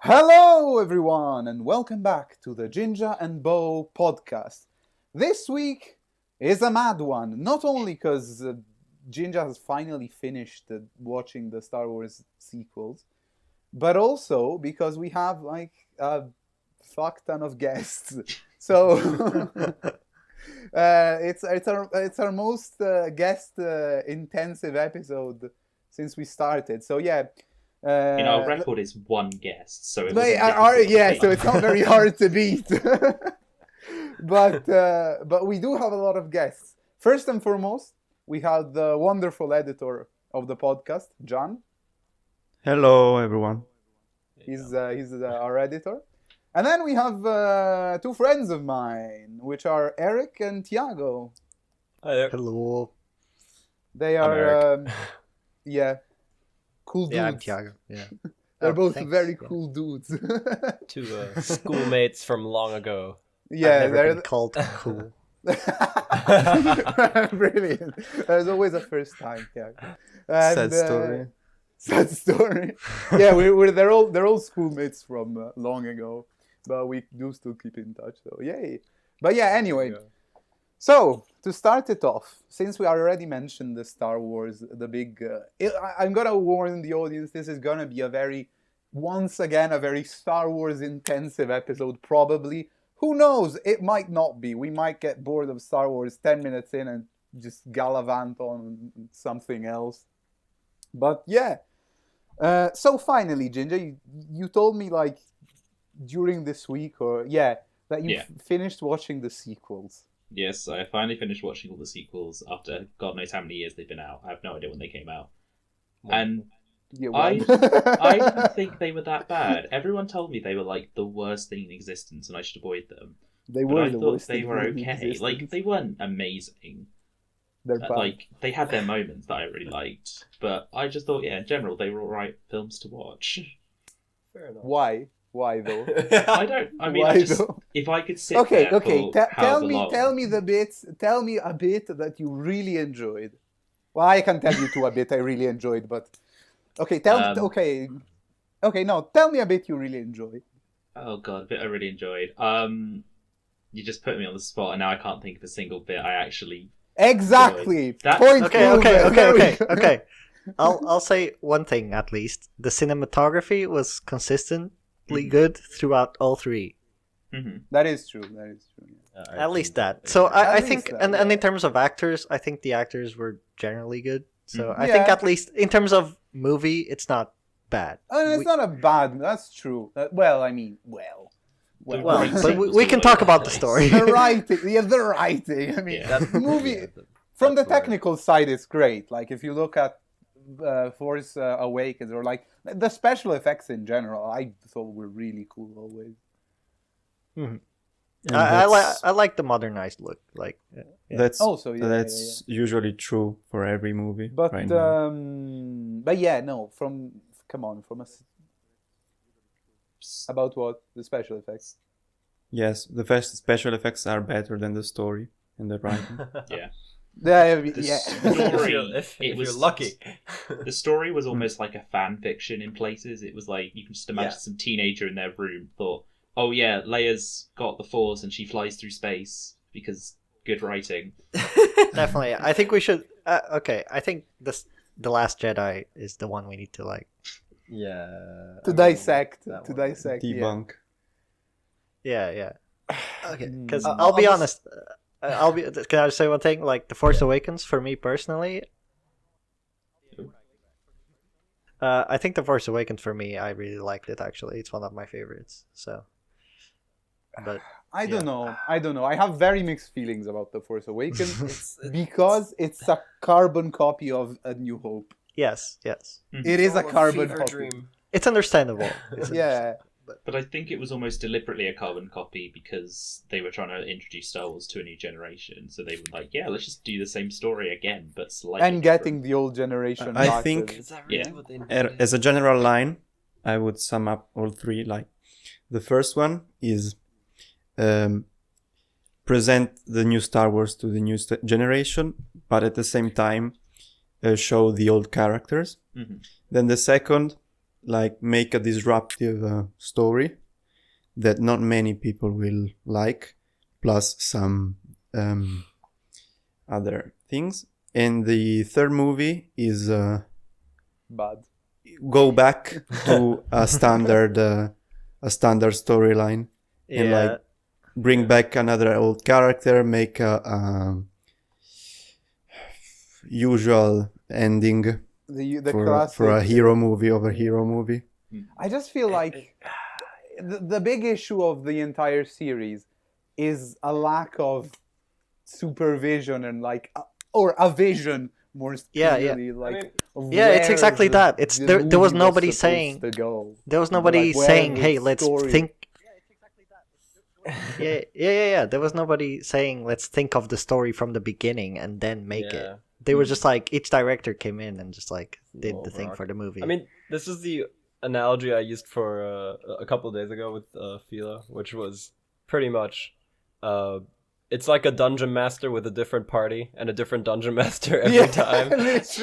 Hello, everyone, and welcome back to the Ginja Bo Podcast. This week is a mad one, not only because Ginja has finally finished watching the Star Wars sequels, but also because we have like a fuck ton of guests. So it's our most guest intensive episode since we started. So yeah. Our record is one guest, so it so it's not very hard to beat. But we do have a lot of guests. First and foremost, we have the wonderful editor of the podcast, Gian. Hello, everyone. He's our editor. And then we have two friends of mine, which are Eric and Tiago. Hi there. Hello. They are, cool dudes. Yeah, I'm Tiago. Yeah. They're both very cool dudes. Two schoolmates from long ago. Yeah, they're called cool. Brilliant. There's always a first time. Yeah. And, Sad story. Sad story. Yeah, they're all schoolmates from long ago, but we do still keep in touch. So yay! But yeah, anyway. Yeah. So to start it off, since we already mentioned the Star Wars, the big, I'm gonna warn the audience. This is gonna be once again, a very Star Wars intensive episode. Probably. Who knows? It might not be. We might get bored of Star Wars 10 minutes in and just gallivant on something else. But yeah. So finally, Ginja, you told me like during this week that you finished watching the sequels. Yes, I finally finished watching all the sequels after God knows how many years they've been out. I have no idea when they came out. And I didn't think they were that bad. Everyone told me they were like the worst thing in existence and I should avoid them. They were the worst thing. I thought they were okay. Like, they weren't amazing. They're bad. Like, they had their moments that I really liked. But I just thought, in general, they were alright films to watch. Fair enough. Why? Why though? If I could sit there tell me a bit that you really enjoyed. Well, I can tell you a bit I really enjoyed, but tell me a bit you really enjoyed. Oh god, a bit I really enjoyed. You just put me on the spot, and now I can't think of a single bit I actually exactly. Okay. I'll say one thing at least. The cinematography was consistently good throughout all three. Mm-hmm. That is true. At least that. So I think, and in terms of actors, I think the actors were generally good. So I think at least in terms of movie, it's not bad. It's not a bad. That's true. But we can talk about the story. The writing. I mean, the movie from the technical side is great. Like if you look at Force Awakens or like the special effects in general, I thought were really cool always. Mm-hmm. I like the modernized look. Like that's usually true for every movie. But right now. About what? The special effects. Yes, the special effects are better than the story and the writing. Yeah. If you're lucky. The story was almost like a fan fiction in places. It was like you can just imagine some teenager in their room thought, "Oh yeah, Leia's got the Force and she flies through space because good writing." Definitely, I think we should. I think the Last Jedi is the one we need to like. Yeah. To dissect. Debunk. Yeah. Okay, because I'll be honest. Can I say one thing? Like The Force Awakens, for me personally, I think The Force Awakens for me, I really liked it. Actually, it's one of my favorites. So, but I don't know. I have very mixed feelings about The Force Awakens because it's a carbon copy of A New Hope. Yes. Mm-hmm. It is a carbon copy. Dream. It's understandable. But I think it was almost deliberately a carbon copy because they were trying to introduce Star Wars to a new generation. So they were like, let's just do the same story again, but slightly and getting the old generation. I think, as a general line, I would sum up all three. Like, the first one is present the new Star Wars to the new generation, but at the same time show the old characters. Mm-hmm. Then the second like make a disruptive story that not many people will like, plus some other things. And the third movie is Bad. go back to a standard storyline, and like bring back another old character, make a usual ending for a hero movie over hero movie. I just feel like the big issue of the entire series is a lack of supervision and like or a vision more clearly, it's exactly that. It's there was nobody saying hey, let's think. There was nobody saying let's think of the story from the beginning and then make it. They were just like, each director came in and just like did the thing for the movie. I mean, this is the analogy I used for a couple of days ago with Fila, which was pretty much it's like a dungeon master with a different party and a different dungeon master every time. It's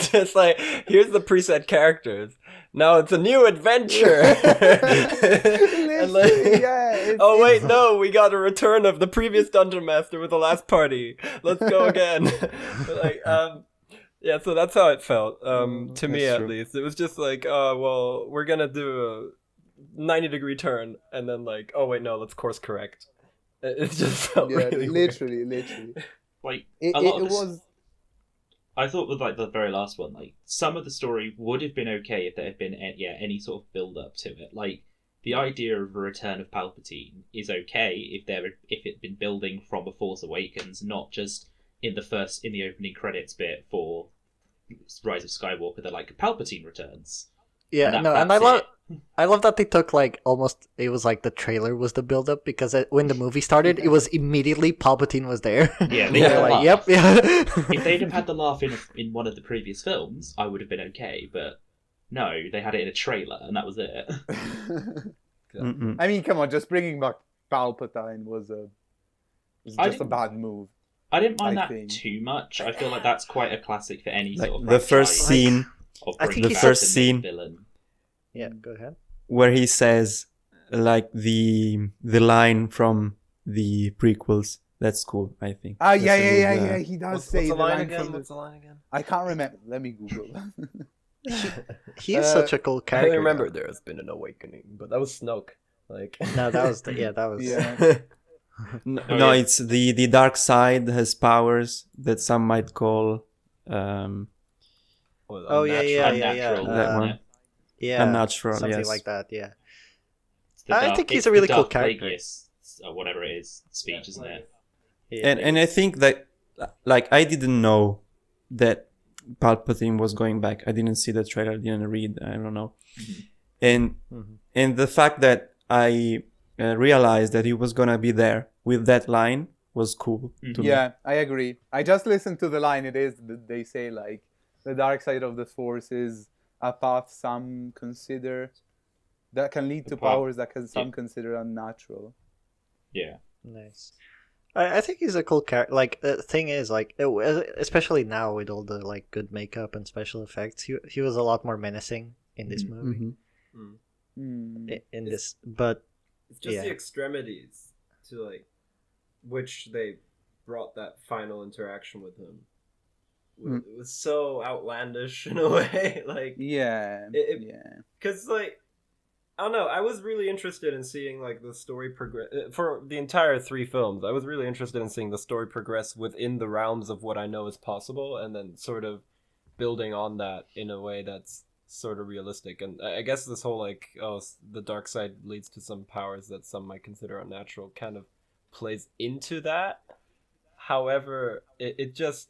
just like, here's the preset characters. Now it's a new adventure. And like, oh wait, no, we got a return of the previous dungeon master with the last party. Let's go again. Like, yeah, so that's how it felt. To me, at least, it was just like, well, we're gonna do a 90-degree turn, and then like, oh wait, no, let's course correct. It's just felt really literally. Like it was. I thought with like the very last one, like some of the story would have been okay if there had been any sort of build up to it. Like the idea of a return of Palpatine is okay if it'd been building from a Force Awakens, not just in the opening credits bit for Rise of Skywalker. They're like, Palpatine returns. Yeah, and I love that they took like almost, it was like the trailer was the build up, because when the movie started, it was immediately Palpatine was there. Yeah, they had like, yep, yeah. If they'd have had the laugh in one of the previous films, I would have been okay. But no, they had it in a trailer, and that was it. I mean, come on, just bringing back Palpatine was just a bad move. I didn't mind that too much. I feel like that's quite a classic for any like sort of the first scene. The first scene. Villain. Yeah, go ahead. Where he says, like, the line from the prequels. That's cool, I think. Yeah. He does say the line again. What's the line again? I can't remember. Let me Google. He is such a cool character. I remember there has been an awakening, but that was Snoke. Like, no, that was No, it's the dark side has powers that some might call. Unnatural. That one. Yeah, unnatural, something like that. Yeah, I think he's a really cool character. Vegas, or whatever it is, speech, isn't it? Yeah, and I think that, like, I didn't know that Palpatine was going back. I didn't see the trailer. I didn't read. I don't know. And the fact that I realized that he was gonna be there with that line was cool to me. Yeah, I agree. I just listened to the line. It is, they say, like, the dark side of the Force is a path some consider that can lead to powers that some consider unnatural. Yeah. Nice. I think he's a cool character. Like, the thing is, like, especially now with all the like good makeup and special effects, he was a lot more menacing in this movie. In this, but it's just the extremities to like which they brought that final interaction with him. It was so outlandish in a way, like because like I don't know, I was really interested in seeing like the story progress for the entire 3 films. I was really interested in seeing the story progress within the realms of what I know is possible, and then sort of building on that in a way that's sort of realistic. And I guess this whole like, oh, the dark side leads to some powers that some might consider unnatural kind of plays into that. However, it just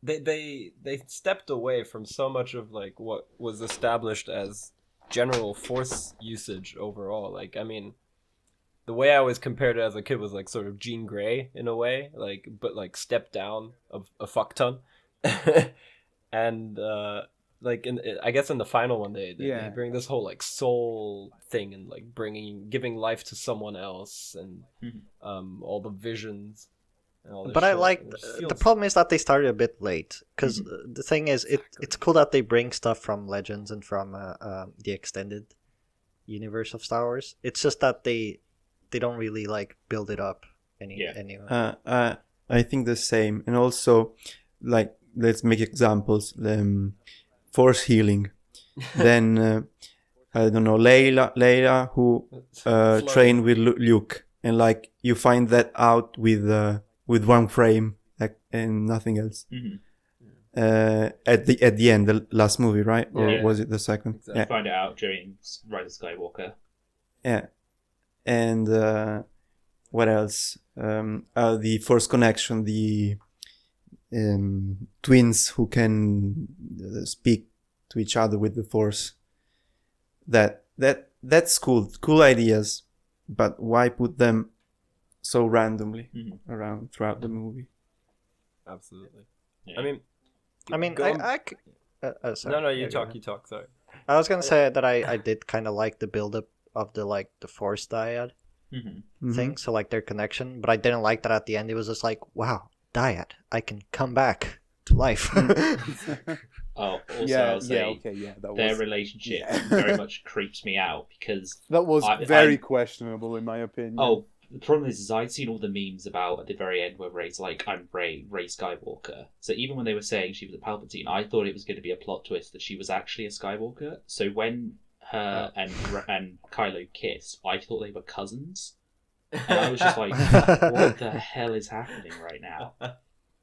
they stepped away from so much of like what was established as general Force usage overall. Like, I mean, the way I always compared it as a kid was like sort of Jean Grey in a way, like, but like stepped down a fuck ton. And like I guess in the final one they bring this whole like soul thing and like giving life to someone else and all the visions. But I like the problem is that they started a bit late because the thing is it's cool that they bring stuff from Legends and from the extended universe of Star Wars. It's just that they don't really like build it up anyway. I think the same, and also like let's make examples. Force healing, then I don't know Layla who trained with Luke, and like you find that out with one frame, like, and nothing else. At the end, the last movie, right? Or was it the second? Exactly. Yeah. Find it out during Rise of Skywalker. Yeah, and what else? The Force connection, the twins who can speak to each other with the Force. That's cool ideas, but why put them so randomly around throughout the movie? Absolutely. Yeah. I mean, sorry. No, you talk. Sorry. I was gonna say that I did kind of like the build-up of the Force dyad thing, so like their connection, but I didn't like that at the end. It was just like, wow, dyad, I can come back to life. Their relationship very much creeps me out because that was very questionable in my opinion. Oh, the problem is I'd seen all the memes about at the very end where Rey's like, I'm Rey Skywalker. So even when they were saying she was a Palpatine, I thought it was going to be a plot twist that she was actually a Skywalker. So when her and Kylo kissed, I thought they were cousins. And I was just like, what the hell is happening right now?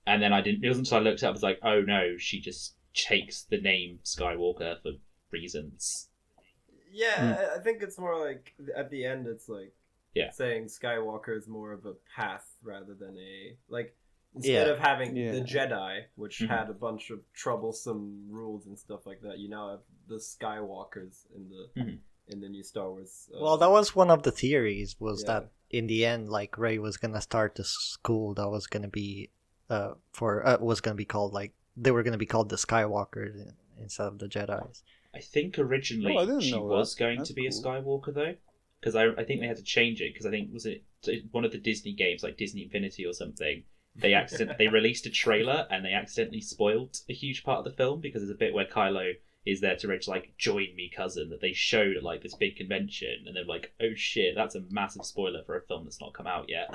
And then it wasn't until I looked up, I was like, oh no, she just takes the name Skywalker for reasons. Yeah, I think it's more like, at the end it's like, saying Skywalker is more of a path rather than instead of having the Jedi, which had a bunch of troublesome rules and stuff like that, you now have the Skywalkers in the new Star Wars. Well, that was one of the theories, that in the end, like, Rey was gonna start the school that was gonna be was gonna be called, like, they were gonna be called the Skywalkers instead of the Jedis. I think originally she was going to be a Skywalker though. Because I think they had to change it, because I think, was it one of the Disney games, like Disney Infinity or something, they released a trailer and they accidentally spoiled a huge part of the film, because there's a bit where Kylo is there to like, join me cousin, that they showed at like this big convention, and they're like, oh shit, that's a massive spoiler for a film that's not come out yet.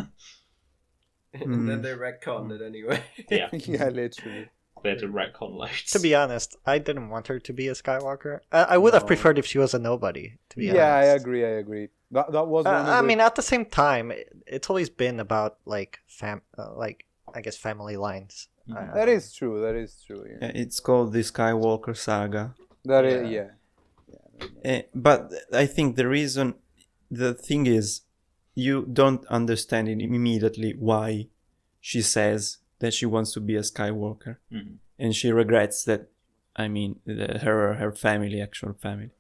And then they retconned it anyway. Yeah. Yeah, literally. They had to retcon loads. To be honest, I didn't want her to be a Skywalker. I would have preferred if she was a nobody, to be honest. Yeah, I agree. That was one of I mean, at the same time, it's always been about, like, I guess family lines. That is true, yeah. It's called the Skywalker saga. That is, but I think the thing is, you don't understand it immediately why she says that she wants to be a Skywalker, and she regrets that. I mean, her family, actual family,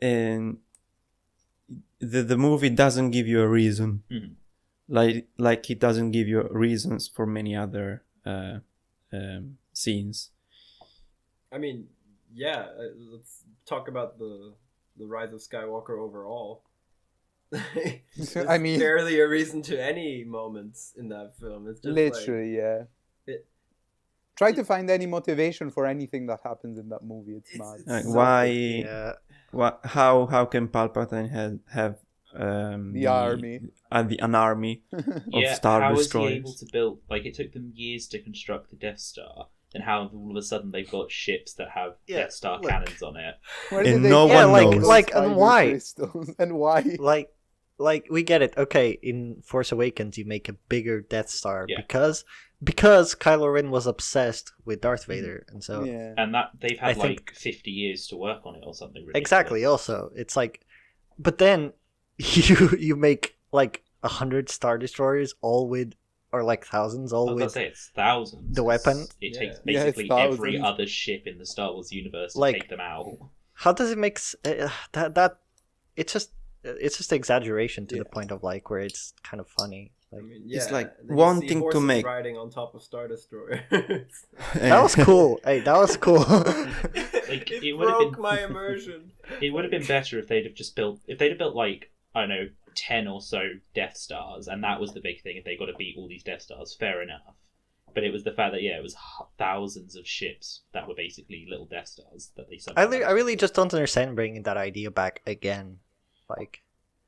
and the movie doesn't give you a reason, like it doesn't give you reasons for many other scenes. I mean, let's talk about the Rise of Skywalker overall. I mean, barely a reason to any moments in that film. It's just literally, try to find any motivation for anything that happens in that movie. It's mad. Why? How can Palpatine have the army an army of Star Destroyers? How is he able to build? Like, it took them years to construct the Death Star. And how all of a sudden they've got ships that have Death Star cannons on it. And no one knows. And why? And why? Like, we get it. Okay, in Force Awakens, you make a bigger Death Star because Kylo Ren was obsessed with Darth Vader, and so and that they've had 50 years to work on it or something. Ridiculous. Exactly. Also, it's like, but then you make like 100 Star Destroyers, all with, or like thousands, all with. I was gonna say it's thousands. The weapon. It takes basically every other ship in the Star Wars universe to take them out. How does it make that? It's just exaggeration to the point of like where it's kind of funny. Like, it's like wanting to make riding on top of Star Destroyer. That was cool. Hey, that was cool. It broke my immersion. It would have been better if they'd have built like, I don't know, 10 or so Death Stars, and that was the big thing. If they got to beat all these Death Stars, fair enough. But it was the fact that it was thousands of ships that were basically little Death Stars that they. I really just don't understand bringing that idea back again. Like,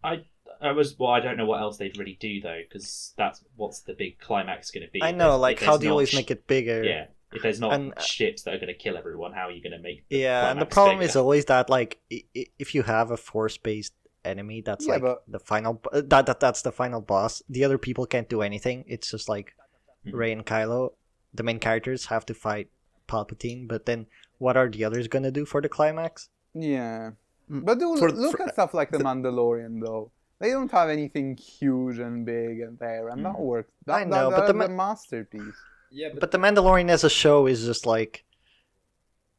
I don't know what else they'd really do though, because that's what's the big climax going to be. I know, like, how do you always make it bigger? Yeah, if there's not ships that are going to kill everyone, how are you going to make? And the problem is always that, like, if you have a force-based enemy, that's the final. That's the final boss. The other people can't do anything. It's just like Rey and Kylo, the main characters, have to fight Palpatine. But then, what are the others going to do for the climax? Yeah, but look at stuff like the Mandalorian though. They don't have anything huge and big and there, and that works. I know, but the masterpiece. Yeah, but the Mandalorian as a show is just like,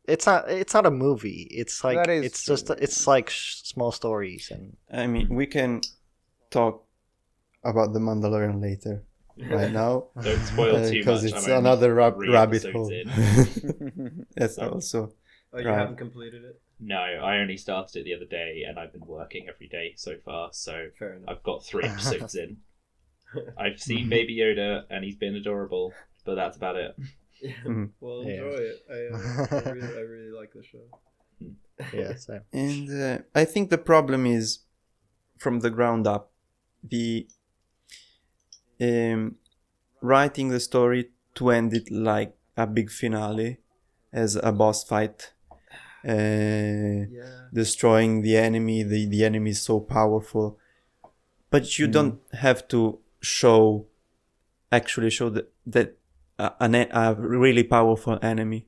it's not a movie. It's like it's true. It's like small stories. And I mean, we can talk about the Mandalorian later. Right now, don't spoil too much because it's another rabbit hole. That's also. Oh, you haven't completed it? No, I only started it the other day, and I've been working every day so far. So I've got 3 episodes in. I've seen Baby Yoda, and he's been adorable, but that's about it. Yeah. Well, enjoy it. I really like the show. Yeah, same. And I think the problem is, from the ground up, the writing the story to end it like a big finale, as a boss fight. Destroying the enemy. The enemy is so powerful, but you don't have to show that a really powerful enemy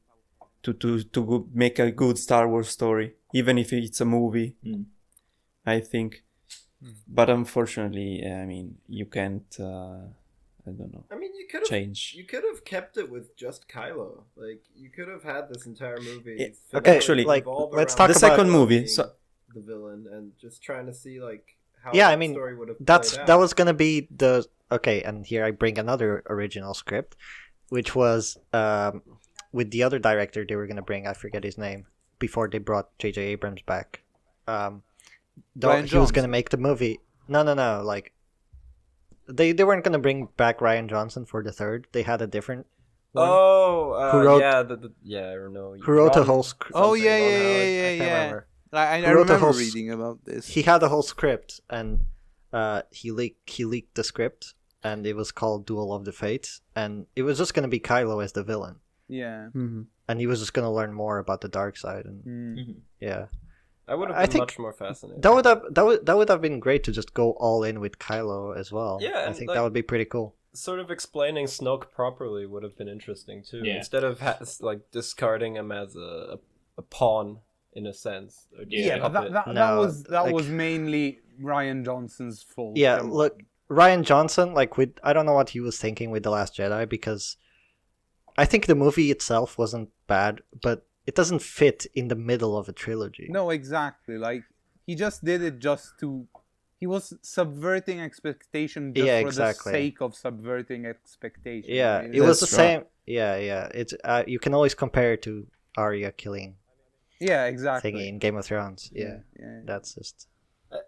to make a good Star Wars story, even if it's a movie. I think, but unfortunately, I mean, you can't. I don't know. I mean, you could have kept it with just Kylo. Like, you could have had this entire movie. Okay, actually, like, let's talk the about second movie. So the villain, and just trying to see like how the story would have played out. That was gonna be the and here I bring another original script, which was with the other director they were gonna bring. I forget his name before they brought J.J. Abrams back. He was gonna make the movie. No. Like, They weren't gonna bring back Ryan Johnson for the third. They had a different one. I don't know. Who wrote the whole script? Oh yeah. I remember reading about this. He had the whole script, and he leaked the script, and it was called Duel of the Fates, and it was just gonna be Kylo as the villain. Yeah. And he was just gonna learn more about the dark side, and yeah. I would have been much more fascinating. That would have been great to just go all in with Kylo as well. Yeah, I think that would be pretty cool. Sort of explaining Snoke properly would have been interesting too. Yeah. Instead of discarding him as a pawn in a sense. That was mainly Ryan Johnson's fault. Yeah, look, Ryan Johnson, I don't know what he was thinking with The Last Jedi, because I think the movie itself wasn't bad, but it doesn't fit in the middle of a trilogy. No, exactly. Like, he just did it he was subverting expectation for the sake of subverting expectation. Yeah, it was the same. Yeah. It's you can always compare it to Arya killing. Yeah, exactly. Thingy in Game of Thrones. Yeah. That's just.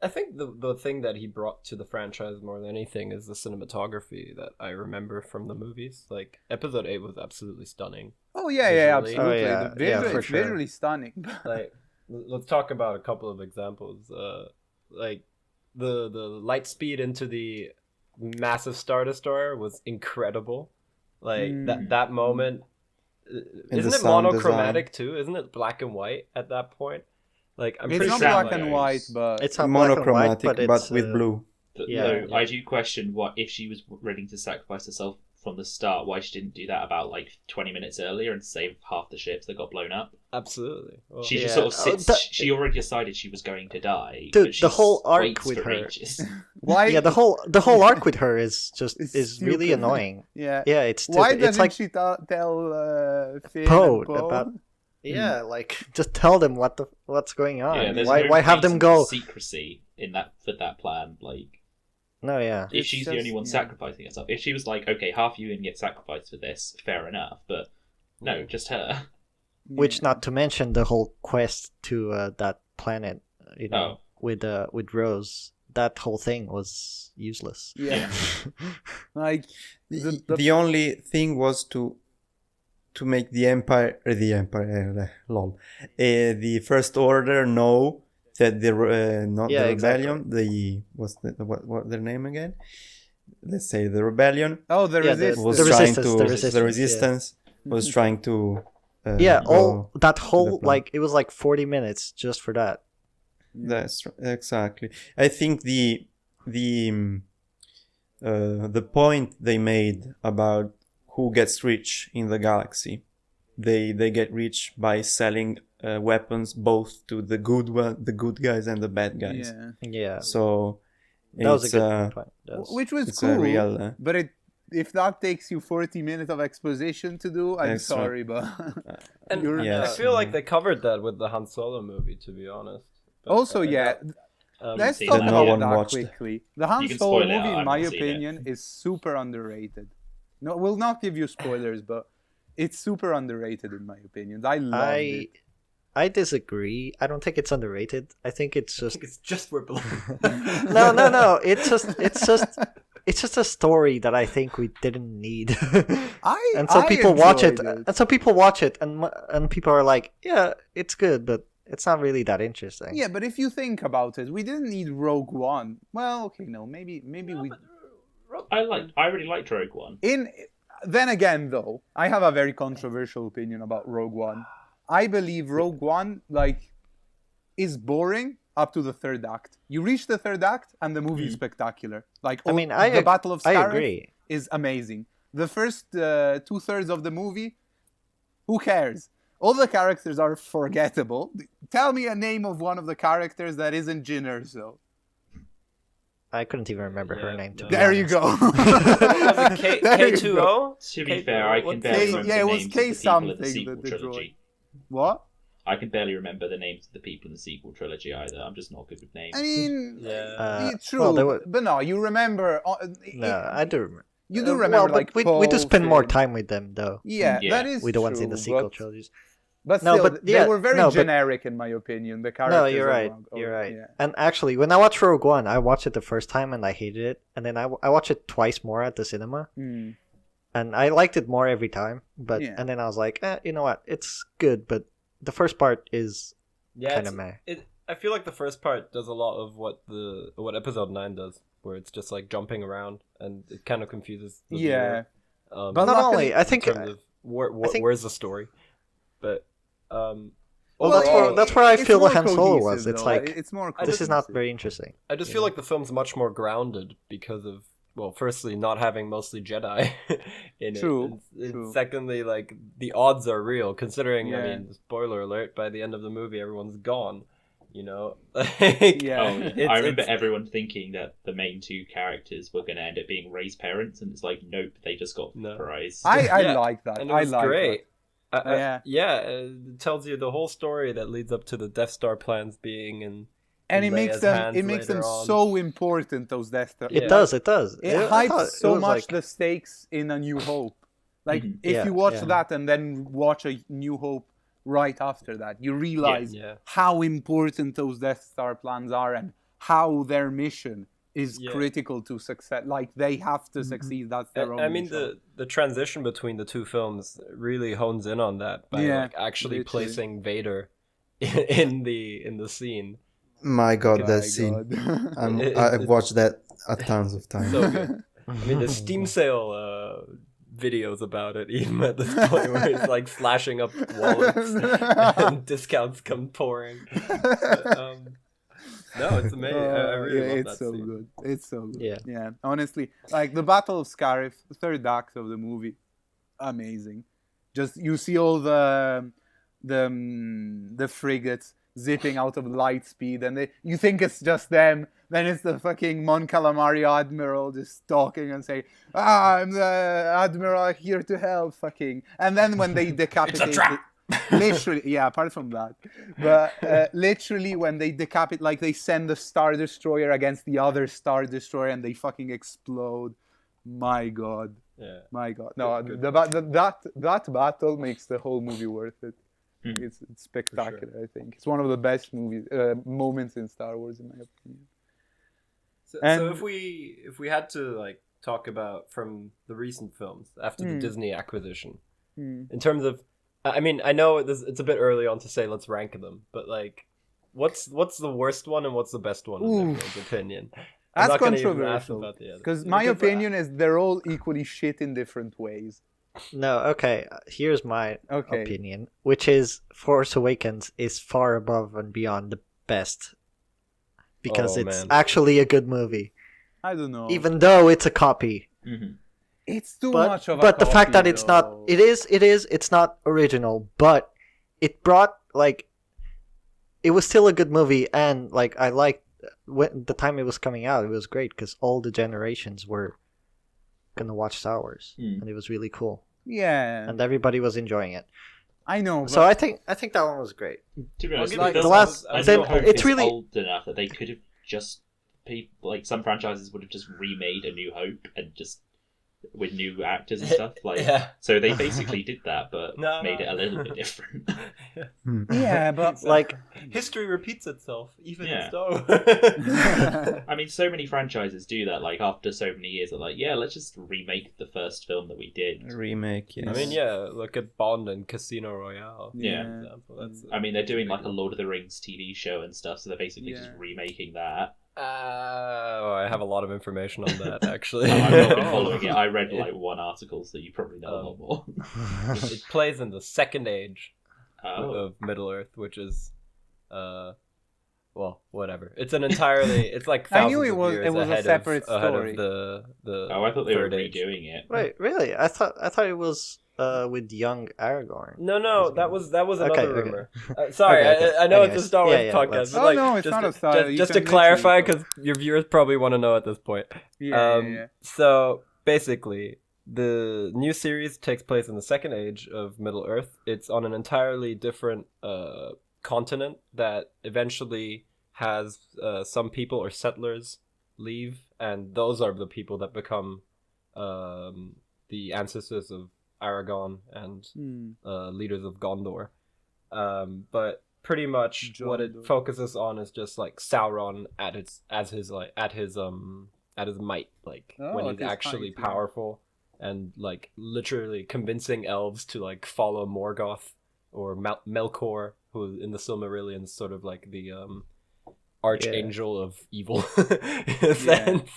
I think the thing that he brought to the franchise more than anything is the cinematography that I remember from the movies. Like, Episode 8 was absolutely stunning. Oh yeah, absolutely. For sure. Visually stunning. Like, let's talk about a couple of examples. Like, the light speed into the massive Star Destroyer was incredible. Like, that moment. Isn't it monochromatic too? Isn't it black and white at that point? Like, I'm pretty sure it's not black and white, but it's not monochromatic, but with blue. I do question what if she was ready to sacrifice herself from the start, why she didn't do that about like 20 minutes earlier and save half the ships that got blown up. Absolutely. Well, she just sort of sits. She already decided she was going to die. Dude, the whole arc with her. Why? Yeah, the whole arc with her is really annoying. Yeah. Yeah, it's stupid. Why doesn't like she tell Finn Poe and Poe? about? Yeah, like, just tell them what's going on. Yeah, why have them go secrecy in that for that plan? Like, no, yeah. If she's the only one sacrificing herself, if she was like, okay, half you can get sacrificed for this, fair enough. But no, just her. Which, not to mention the whole quest to that planet, with Rose, that whole thing was useless. Yeah. Like the only thing was to make the First Order know that the rebellion, what their name again? Let's say the rebellion. Oh, the resistance was trying to. That whole it was like 40 minutes just for that. That's exactly. I think the point they made about who gets rich in the galaxy, they get rich by selling weapons both to the good guys and the bad guys. Yeah. So that was a good point. Which was cool, but if that takes you 40 minutes of exposition to do, I'm sorry, but I feel like they covered that with the Han Solo movie, to be honest. But, also, let's talk about that quickly. The Han Solo movie, in my opinion, is super underrated. No, we'll not give you spoilers, but it's super underrated in my opinion. I love it. I disagree. I don't think it's underrated. I think it's just. I think it's just where it belongs. No. It's just a story that I think we didn't need. And some people watch it, and people are like, "Yeah, it's good, but it's not really that interesting." Yeah, but if you think about it, we didn't need Rogue One. Well, okay, no, maybe we. I really liked Rogue One. Then again, though, I have a very controversial opinion about Rogue One. I believe Rogue One is boring up to the third act. You reach the third act, and the movie is spectacular. The Battle of Scarif is amazing. The first 2/3 of the movie, who cares? All the characters are forgettable. Tell me a name of one of the characters that isn't Jyn Erso. I couldn't even remember her name. There you go. K2O? To be fair, I can barely remember the names of the people in the sequel trilogy. What? I can barely remember the names of the people in the sequel trilogy either. I'm just not good with names. I mean, true, but no, you remember. I do remember. You do remember, we do spend more time with them, though. Yeah, that is with the ones in the sequel trilogies. But still, they were very generic, in my opinion. The characters. No, you're right. You're right. Yeah. And actually, when I watched Rogue One, I watched it the first time and I hated it, and then I watched it twice more at the cinema, and I liked it more every time. But and then I was like, you know what? It's good, but the first part is kind of meh. I feel like the first part does a lot of what Episode 9 does, where it's just like jumping around and it kind of confuses the viewer. But not only, I think, where's the story, but that's where I feel Han Solo was. It's like it's more. This is not very interesting. I just feel like the film's much more grounded because of firstly, not having mostly Jedi in it. True. Secondly, like the odds are real, considering I mean, spoiler alert, by the end of the movie, everyone's gone. You know, I remember everyone thinking that the main two characters were going to end up being Rey's parents, and it's like, nope, they just got surprised. I like that. And it was great. That. It tells you the whole story that leads up to the Death Star plans being and it makes them so important, those Death Star. It does. It hypes so much the stakes in A New Hope. Like if you watch that and then watch A New Hope right after that, you realize how important those Death Star plans are and how their mission is critical to success. Like they have to succeed. That's their own. I mean, the transition between the two films really hones in on that by actually placing Vader in the scene. My God, that scene! I've watched that tons of times. So good. I mean, the Steam sale videos about it, even at this point, where it's like flashing up wallets and discounts come pouring. No, it's amazing. I really love that scene. Good. It's so good. Yeah. Honestly, like the Battle of Scarif, the third act of the movie, amazing. Just you see all the frigates zipping out of light speed, and you think it's just them. Then it's the fucking Mon Calamari admiral just talking and saying, I'm the admiral here to help, fucking. And then when they decapitate it's a trap! Literally, apart from that, but literally when they decapitate, like they send the Star Destroyer against the other Star Destroyer and they fucking explode. My God. My God. No, that battle makes the whole movie worth it. It's spectacular. I think it's one of the best moments in Star Wars, in my opinion. So if we had to like talk about from the recent films after the Disney acquisition, in terms of, I mean, I know it's a bit early on to say let's rank them, but like, what's the worst one and what's the best one in everyone's opinion? That's controversial, because my opinion is they're all equally shit in different ways. No, okay. Here's my opinion, which is Force Awakens is far above and beyond the best, because it's actually a good movie. I don't know. Even though it's a copy. Mm-hmm. It's too much of a But copy, the fact that it's not... It is. It's not original, but it brought, like... It was still a good movie, and, like, I liked... When the time it was coming out, it was great, because all the generations were gonna watch Star Wars, and it was really cool. Yeah. And everybody was enjoying it. I know. So I think that one was great. To be honest, like the last... Then it's really... old enough that they could have just... Like, some franchises would have just remade A New Hope and just... with new actors and stuff, like so they basically did that, but made it a little bit different. Yeah, but like history repeats itself, even so. I mean, so many franchises do that. Like after so many years, they're like, yeah, let's just remake the first film that we did. Remake, yes. I mean, look at Bond and Casino Royale. Yeah. I mean, they're doing like a Lord of the Rings TV show and stuff, so they're basically just remaking that. I have a lot of information on that, actually. I've not been following it. I read like one article, so you probably know a lot more. It plays in the second age of Middle Earth, which is, well, whatever. It's an entirely. It's like thousands of years it was ahead a separate story. story. Ahead of the I thought they were age. redoing it. Wait, really? I thought it was with young Aragorn. No, that was another rumor. Okay. Sorry, Okay. I know Anyways, it's a Star Wars podcast. But no, it's not a Star Wars. Just to clarify, because your viewers probably want to know at this point. So basically, the new series takes place in the second age of Middle Earth. It's on an entirely different continent that eventually has some people or settlers leave, and those are the people that become the ancestors of Aragon and leaders of Gondor. But pretty much what it focuses on is just like Sauron at his might, like when he's actually powerful, and like literally convincing elves to like follow Morgoth or Melkor, who in the Silmarillion is sort of like the archangel of evil in a sense.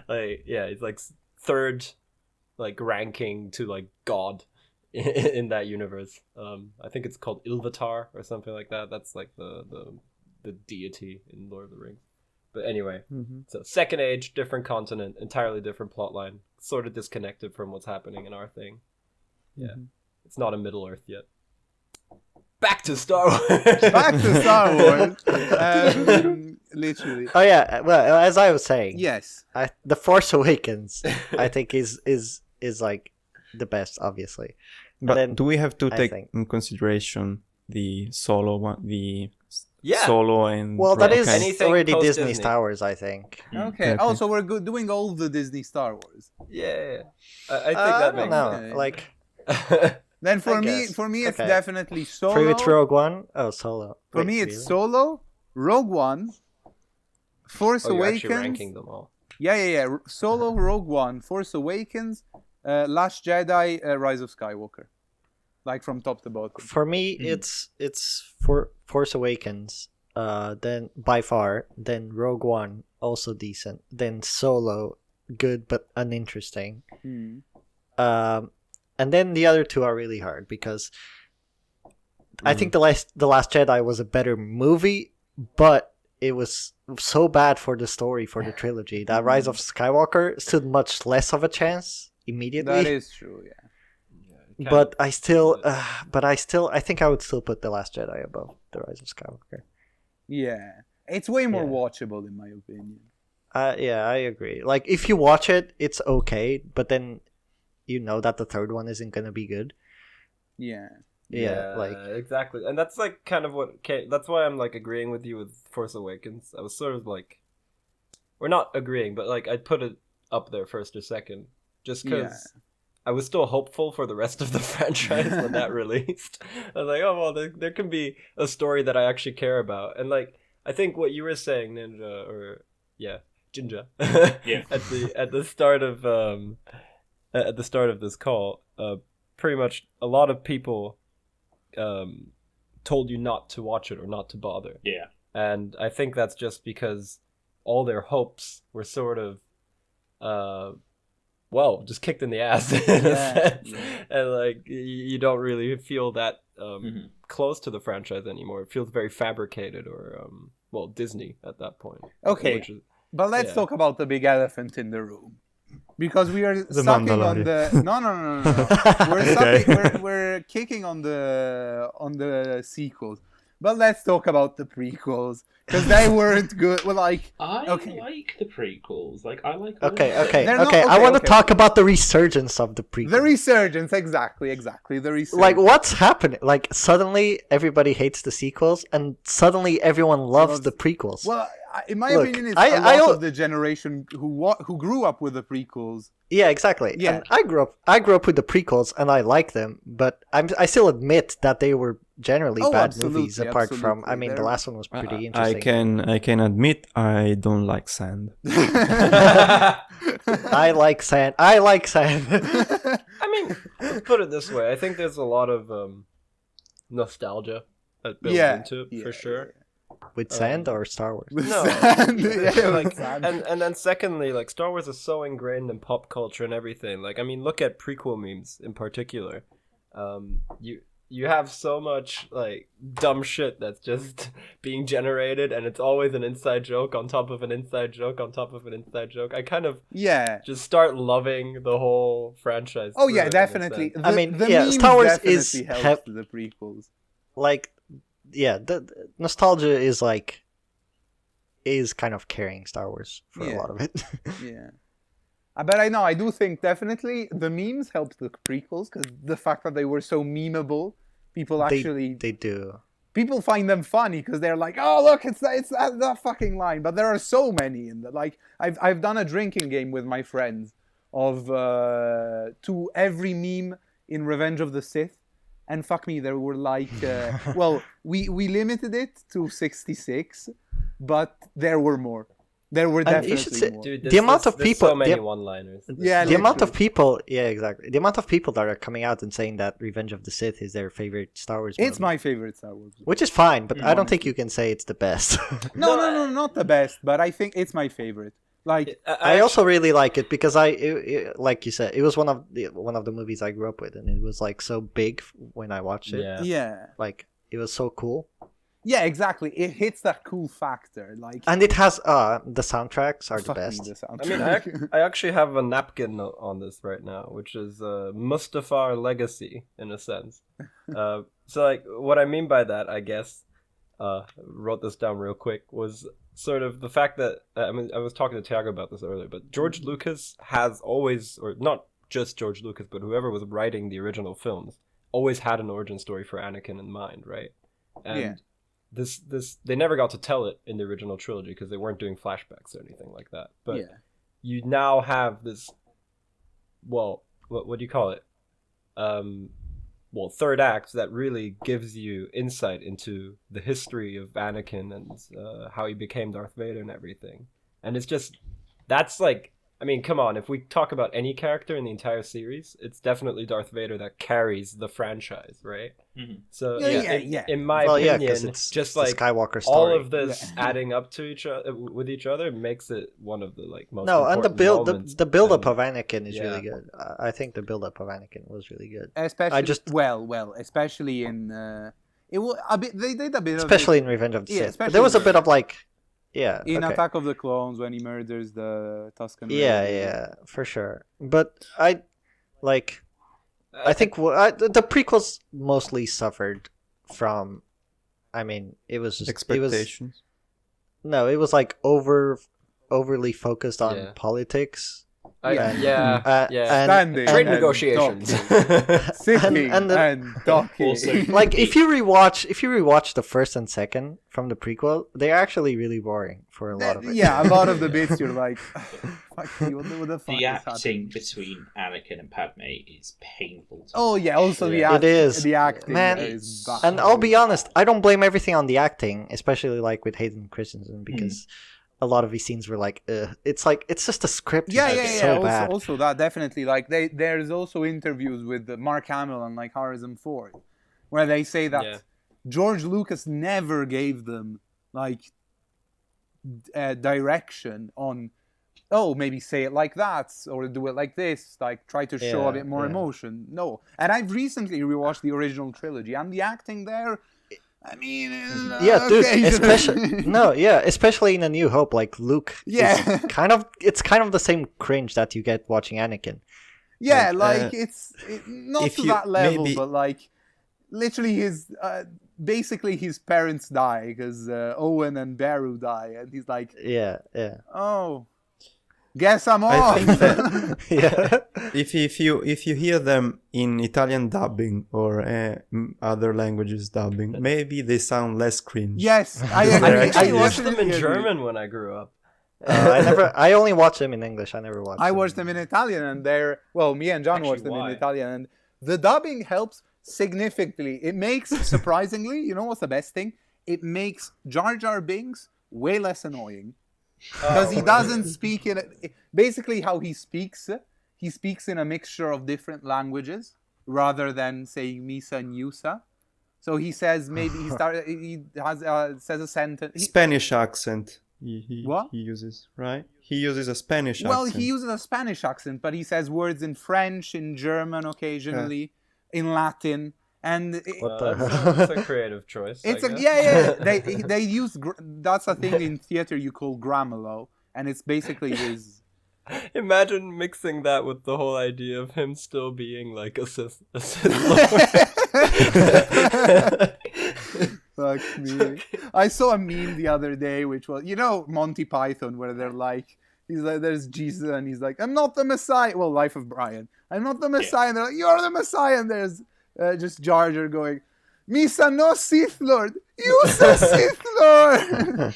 Like he's like third like ranking to like God in that universe. I think it's called Ilvatar or something like that. That's like the deity in Lord of the Rings. But anyway, so second age, different continent, entirely different plotline, sort of disconnected from what's happening in our thing. It's not a Middle Earth yet. Back to Star Wars. Back to Star Wars. Literally. Oh yeah. Well, as I was saying, yes, The Force Awakens, I think is like the best, obviously. But then, do we have to take in consideration the Solo one, Yeah. Solo and... Well, that is Anything already post-Disney. Disney Star Wars, I think. Okay. Oh, so we're doing all the Disney Star Wars. Yeah. I think that makes sense. No, like... Then for me, it's definitely Solo. It's Rogue One? Oh, Solo. For me, it's Solo, Rogue One, Force Awakens. You're actually ranking them all. Yeah. Solo, Rogue One, Force Awakens, Last Jedi, Rise of Skywalker. Like from top to bottom. For me, it's Force Awakens, then by far, then Rogue One, also decent, then Solo, good but uninteresting. And then the other two are really hard because I think the Last Jedi was a better movie, but it was so bad for the story, for the trilogy, that Rise of Skywalker stood much less of a chance immediately. That is true, yeah. But I think I would still put The Last Jedi above The Rise of Skywalker. Yeah. It's way more watchable in my opinion. Yeah, I agree. Like, if you watch it, it's okay, but then you know that the third one isn't going to be good. Yeah. Yeah, like... exactly. And that's like kind of that's why I'm like agreeing with you with Force Awakens. I was sort of like... We're not agreeing, but like I'd put it up there first or second. Just because... Yeah. I was still hopeful for the rest of the franchise when that released. I was like, oh, well, there can be a story that I actually care about. And, like, I think what you were saying, Ninja, Ginja. Yeah. At the start of this call, pretty much a lot of people told you not to watch it or not to bother. Yeah. And I think that's just because all their hopes were sort of just kicked in the ass in a sense. Yeah. And like you don't really feel that close to the franchise anymore. It feels very fabricated or Disney at that point. Okay. But let's talk about the big elephant in the room. Because we are sucking on the no. We're kicking on the sequels. But let's talk about the prequels because they weren't good. Well, like I like the prequels. Like I like. Okay. I want to talk about the resurgence of the prequels. The resurgence, exactly. The resurgence. Like what's happening? Like suddenly everybody hates the sequels, and suddenly everyone loves the prequels. Well, in my opinion, it's a lot of the generation who grew up with the prequels. Yeah, exactly. Yeah. And I grew up with the prequels, and I like them, but I still admit that they were generally bad movies. Apart from, the last one was pretty interesting. I can admit I don't like sand. I like sand. I mean, let's put it this way. I think there's a lot of nostalgia that builds into it for sure. With sand or Star Wars? No. And then secondly, like Star Wars is so ingrained in pop culture and everything. Like, I mean, look at prequel memes in particular. You have so much like dumb shit that's just being generated, and it's always an inside joke on top of an inside joke on top of an inside joke. I kind of just start loving the whole franchise. Oh yeah, definitely. Star Wars is the prequels. Like. Yeah, the nostalgia is kind of carrying Star Wars for a lot of it. Yeah. But I do think definitely the memes helped the prequels because the fact that they were so memeable, people actually... They do. People find them funny because they're like, oh, look, it's that fucking line. But there are so many in that. Like, I've done a drinking game with my friends of to every meme in Revenge of the Sith. And fuck me, there were like, we limited it to 66, but there were more. There were definitely more. Dude, the amount of people, so many one-liners. Yeah, the amount of people, exactly. The amount of people that are coming out and saying that Revenge of the Sith is their favorite Star Wars movie. It's my favorite Star Wars movie. Which is fine, but I don't think you can say it's the best. No, not the best, but I think it's my favorite. Like I also really like it because like you said, it was one of the movies I grew up with, and it was like so big when I watched it. Yeah. Like it was so cool. Yeah, exactly. It hits that cool factor, like, and it has the soundtracks are the best. I mean, I actually have a napkin on this right now, which is Mustafar Legacy in a sense. So like what I mean by that, I guess, wrote this down real quick, was sort of the fact that I was talking to Tiago about this earlier, but George Lucas has always, or not just George Lucas, but whoever was writing the original films, always had an origin story for Anakin in mind, right? And this they never got to tell it in the original trilogy because they weren't doing flashbacks or anything like that. But you now have this, what do you call it? Third act that really gives you insight into the history of Anakin and how he became Darth Vader and everything. And it's just, that's like, I mean, come on, if we talk about any character in the entire series, it's definitely Darth Vader that carries the franchise, right? Mm-hmm. So, in my opinion, it's just like Skywalker story. all of this adding up to each other makes it one of the like most and the build up of Anakin is Yeah. really good. I think the build up of Anakin was really good. Especially, especially in it was a bit. They did a bit, especially in Revenge of the Sith. But there was a bit of like, in Attack of the Clones when he murders the Tusken Raiders. Yeah, for sure. But I think the prequels mostly suffered from, I mean, it was just expectations. It was like overly focused on politics. Standing trade negotiations, sitting and talking. Like if you rewatch the first and second from the prequel, they're actually really boring for a lot of it. Yeah, a lot of the bits you're like, fuck you, what the fuck the is acting between Anakin and Padme is painful. Also the acting, man. is and I'll be honest, I don't blame everything on the acting, especially like with Hayden Christensen, because a lot of these scenes were like, it's just a script. Yeah. Bad. Also that definitely, like, there's also interviews with Mark Hamill and like Harrison Ford, where they say that George Lucas never gave them like direction on, maybe say it like that or do it like this, like try to show a bit more emotion. No. And I've recently rewatched the original trilogy, and the acting there, I mean, dude, especially in A New Hope, like Luke, it's kind of the same cringe that you get watching Anakin. Yeah, it's not to that level, but like literally basically his parents die because Owen and Beru die, and he's like, oh, guess I'm off. I think that if you hear them in Italian dubbing or other languages dubbing, maybe they sound less cringe. Yes, I watched them in German when I grew up. I only watched them in English. I never watched. I watched them in Italian, and me and John watched them in Italian, and the dubbing helps significantly. It makes, surprisingly, you know what's the best thing? It makes Jar Jar Binks way less annoying. Because he doesn't speak in basically how he speaks in a mixture of different languages rather than saying Misa and Yusa. So he says says a sentence. Spanish accent. What? He uses, right? He uses a Spanish accent. Well, he uses a Spanish accent, but he says words in French, in German occasionally, in Latin. And that's a creative choice. They use that's a thing in theater you call gramolo, and it's basically his. Imagine mixing that with the whole idea of him still being like a Sith Fuck me. I saw a meme the other day, which was, Monty Python, where they're like, he's like, there's Jesus, and he's like, I'm not the Messiah. Well, Life of Brian. I'm not the Messiah. And they're like, you're the Messiah. And there's just Jar Jar going, Misa no Sith Lord, you say Sith Lord.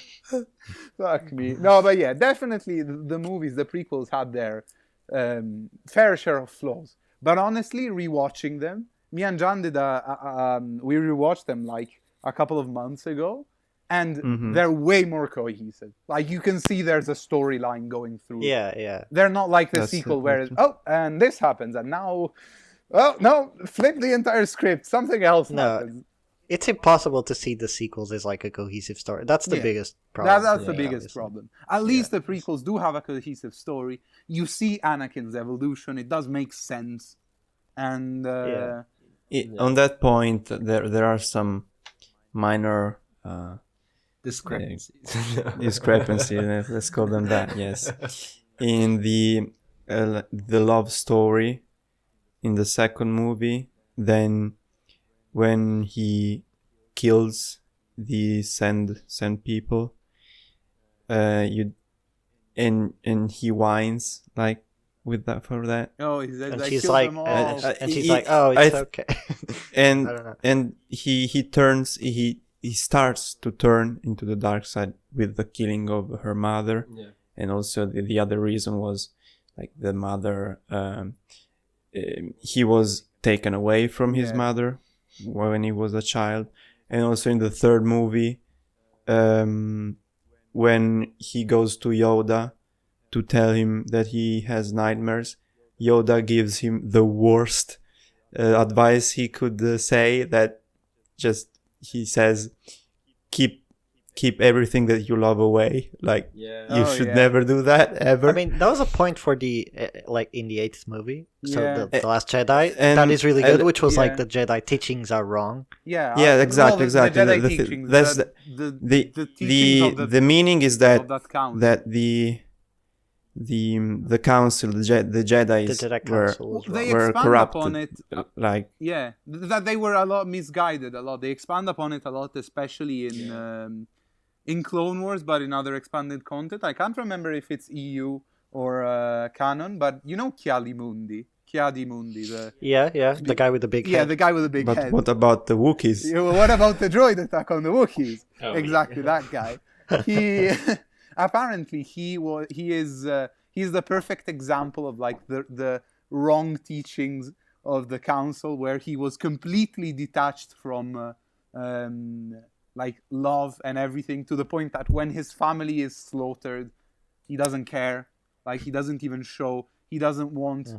Fuck me. No, but yeah, definitely the movies, the prequels had their fair share of flaws. But honestly, rewatching them, me and John did we rewatched them like a couple of months ago, and they're way more cohesive. Like you can see there's a storyline going through. Yeah. They're not like the sequel where it's, and this happens, and now. Oh, no, flip the entire script. Something else happens. It's impossible to see the sequels as like a cohesive story. That's the biggest problem. That's the biggest problem. At least the prequels do have a cohesive story. You see Anakin's evolution. It does make sense. And on that point, there are some minor discrepancies. Discrepancies, let's call them that, yes. In the love story in the second movie, then when he kills the sand people, and he whines like with that for that. Oh, he says, and I she's killed like, them all. and she's like, oh, it's okay. And I don't know. and he starts to turn into the dark side with the killing of her mother, and also the other reason was like the mother. He was taken away from his mother when he was a child, and also in the third movie, when he goes to Yoda to tell him that he has nightmares, Yoda gives him the worst advice he could say. That just he says, keep everything that you love away. Like you should never do that ever. I mean, that was a point for the like in the 8th movie. So the Last Jedi, that is really good. Which was like the Jedi teachings are wrong. Exactly. The Jedi teachings, That's the meaning is that the council, the Jedi were corrupted. Upon it, that they were a lot misguided. They expand upon it a lot, especially in Clone Wars, but in other expanded content. I can't remember if it's EU or canon, but you know Kiadi Mundi, the guy with the big head. Yeah, the guy with the big head. But what about the Wookiees? What about the droid attack on the Wookiees? Exactly, that guy. He apparently he's the perfect example of like the wrong teachings of the council, where he was completely detached from like love and everything, to the point that when his family is slaughtered, he doesn't care. Like he doesn't even show. He doesn't want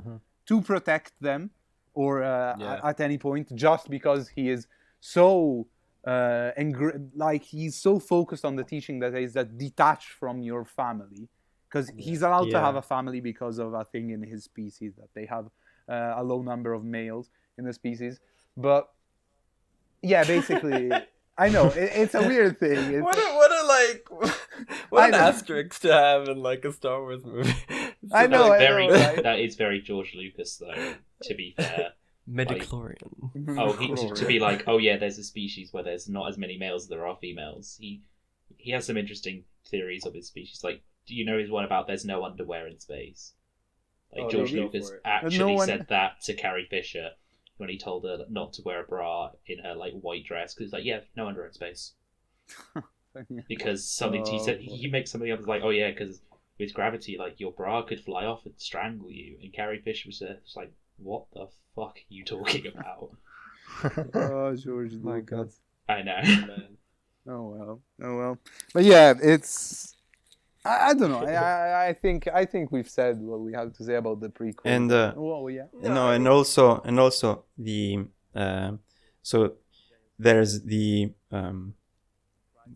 to protect them, or at any point, just because he is so like he's so focused on the teaching that is that detached from your family, because he's allowed to have a family because of a thing in his species that they have a low number of males in the species. But yeah, basically, I know it's a weird thing. What an asterisk to have in like a Star Wars movie. I know, right? That is very George Lucas, though. To be fair, midichlorian. To be like, oh yeah, there's a species where there's not as many males as there are females. He has some interesting theories of his species. Like, do you know his one about there's no underwear in space? Like George Lucas actually said that to Carrie Fisher when he told her not to wear a bra in her like white dress, because it's like, yeah, no underwear in space. Because something he said, he makes something up like, oh yeah, because with gravity, like your bra could fly off and strangle you. And Carrie Fisher was like, what the fuck are you talking about? Oh, George, my God. I know. Oh well. But yeah, it's. I don't know. I think we've said what we have to say about the prequel. And and also the so there's the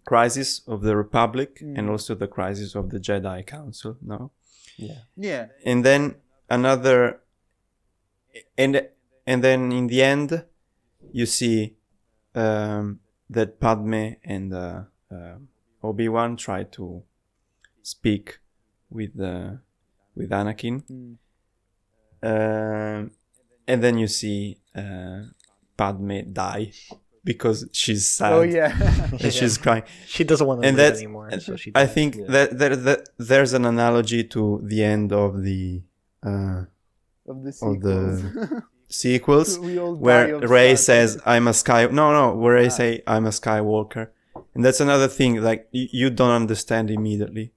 crisis of the Republic and also the crisis of the Jedi Council. No. Yeah. And then another, and then in the end, you see that Padme and Obi-Wan try to speak with Anakin, and then you see Padme die because she's sad. Oh yeah, and she's crying. She doesn't want to live anymore. So she dies. I think that there's an analogy to the end of the sequels where Rey says, "I'm a Sky." No, where Rey say, "I'm a Skywalker," and that's another thing. Like you don't understand immediately.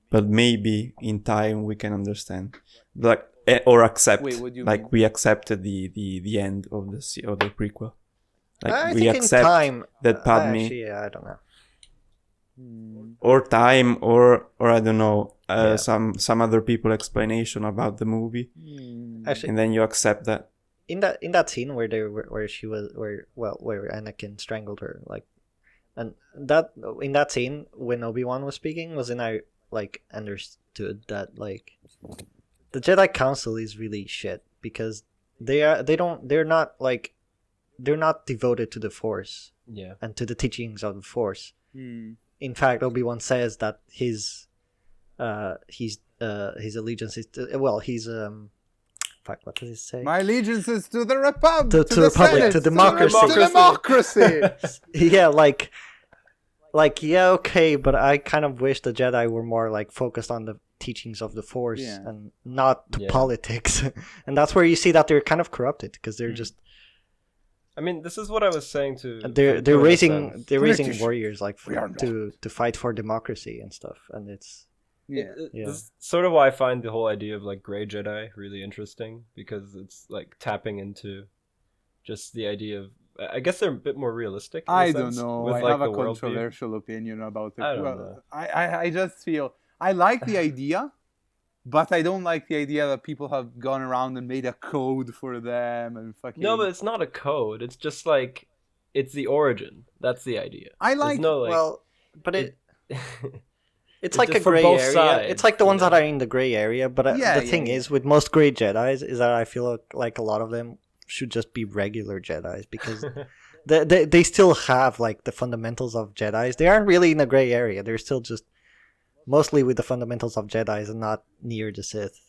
But maybe in time we can understand, like or accept. Wait, what do you like mean? We accepted the end of the prequel. Like I we think accept in time, that Padme, I don't know. or time, or I don't know, some other people explanation about the movie, Actually, and then you accept that. In that scene where Anakin strangled her, like, and that in that scene when Obi-Wan was speaking, wasn't I like understood that like the Jedi Council is really shit because they're not devoted to the Force and to the teachings of the Force. In fact, Obi-Wan says that his allegiance is to, what does he say? My allegiance is to the Republic, to the Republic, Senate, to democracy. Yeah, okay, but I kind of wish the Jedi were more like focused on the teachings of the Force and not to politics. And that's where you see that they're kind of corrupted because they're just. I mean, this is what I was saying to. They're raising warriors like to fight for democracy and stuff, and it's. This is sort of why I find the whole idea of like gray Jedi really interesting, because it's like tapping into just the idea of. I guess they're a bit more realistic. I don't know. I have a controversial opinion about it. I just feel I like the idea, but I don't like the idea that people have gone around and made a code for them and fucking. No, but it's not a code. It's just like it's the origin. That's the idea. I like. It's like a gray area. Sides, it's like the ones that are in the gray area. But the thing is, with most gray Jedis, is that I feel like a lot of them should just be regular Jedis because they still have like the fundamentals of Jedis. They aren't really in a gray area. They're still just mostly with the fundamentals of Jedis and not near the Sith.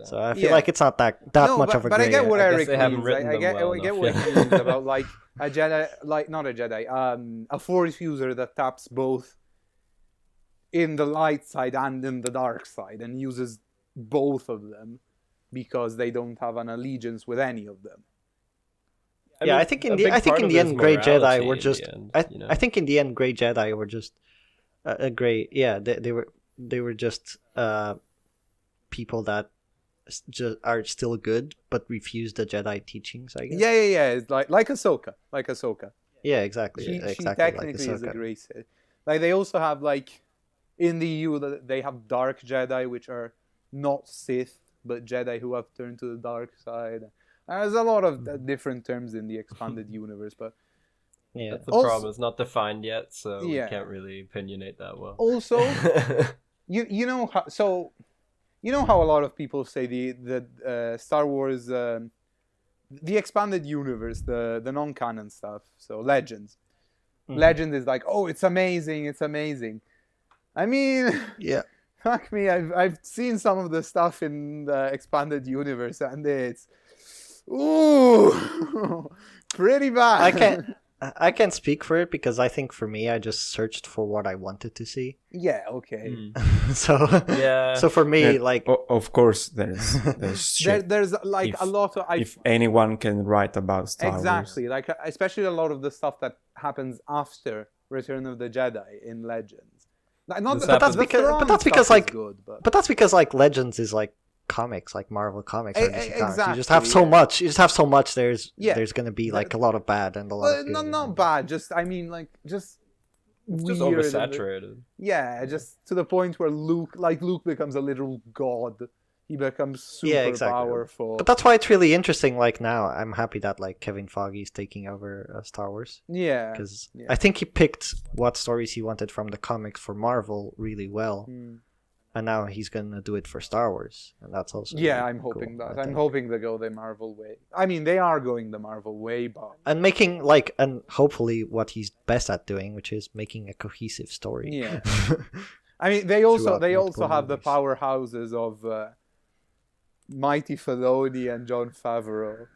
So I feel like it's not that much of a gray area. But I get what Eric means. I get what he means about like a Jedi, like not a Jedi, a Force user that taps both in the light side and in the dark side and uses both of them because they don't have an allegiance with any of them. I think in the end, Grey Jedi were just. I think in the end, Grey Jedi were just a gray. Yeah, they were just people that are still good but refuse the Jedi teachings. I guess. Yeah. It's like Ahsoka. Yeah, exactly. She exactly technically like is a grey Sith. Like they also have like in the EU they have dark Jedi, which are not Sith but Jedi who have turned to the dark side. There's a lot of different terms in the expanded universe, but yeah, that's the problem. It's not defined yet, so we can't really opinionate that well. Also, you know how you know how a lot of people say the Star Wars the expanded universe, the non-canon stuff, so Legends. Mm-hmm. Legend is like, oh, it's amazing. I mean, yeah. Fuck me, I've seen some of the stuff in the expanded universe, and it's pretty bad. I can't speak for it because I think for me, I just searched for what I wanted to see. Yeah. Okay. So for me, like, of course, there's shit. There's like a lot of if anyone can write about Star Wars. Exactly, like especially a lot of the stuff that happens after Return of the Jedi in Legends. But that's because like Legends is like comics, like Marvel comics or DC comics. You just have so much. You just have so much. There's gonna be like a lot of bad and a lot of good. Not bad. Just it's just oversaturated. Yeah, just to the point where Luke becomes a literal god. He becomes super powerful. But that's why it's really interesting. Like now, I'm happy that like Kevin Feige is taking over Star Wars. Yeah, because I think he picked what stories he wanted from the comics for Marvel really well. And now he's gonna do it for Star Wars, and that's also I'm hoping that. I'm hoping they go the Marvel way. I mean, they are going the Marvel way, but making and hopefully what he's best at doing, which is making a cohesive story. Yeah, I mean, they also have the powerhouses of Mighty Filoni and Jon Favreau.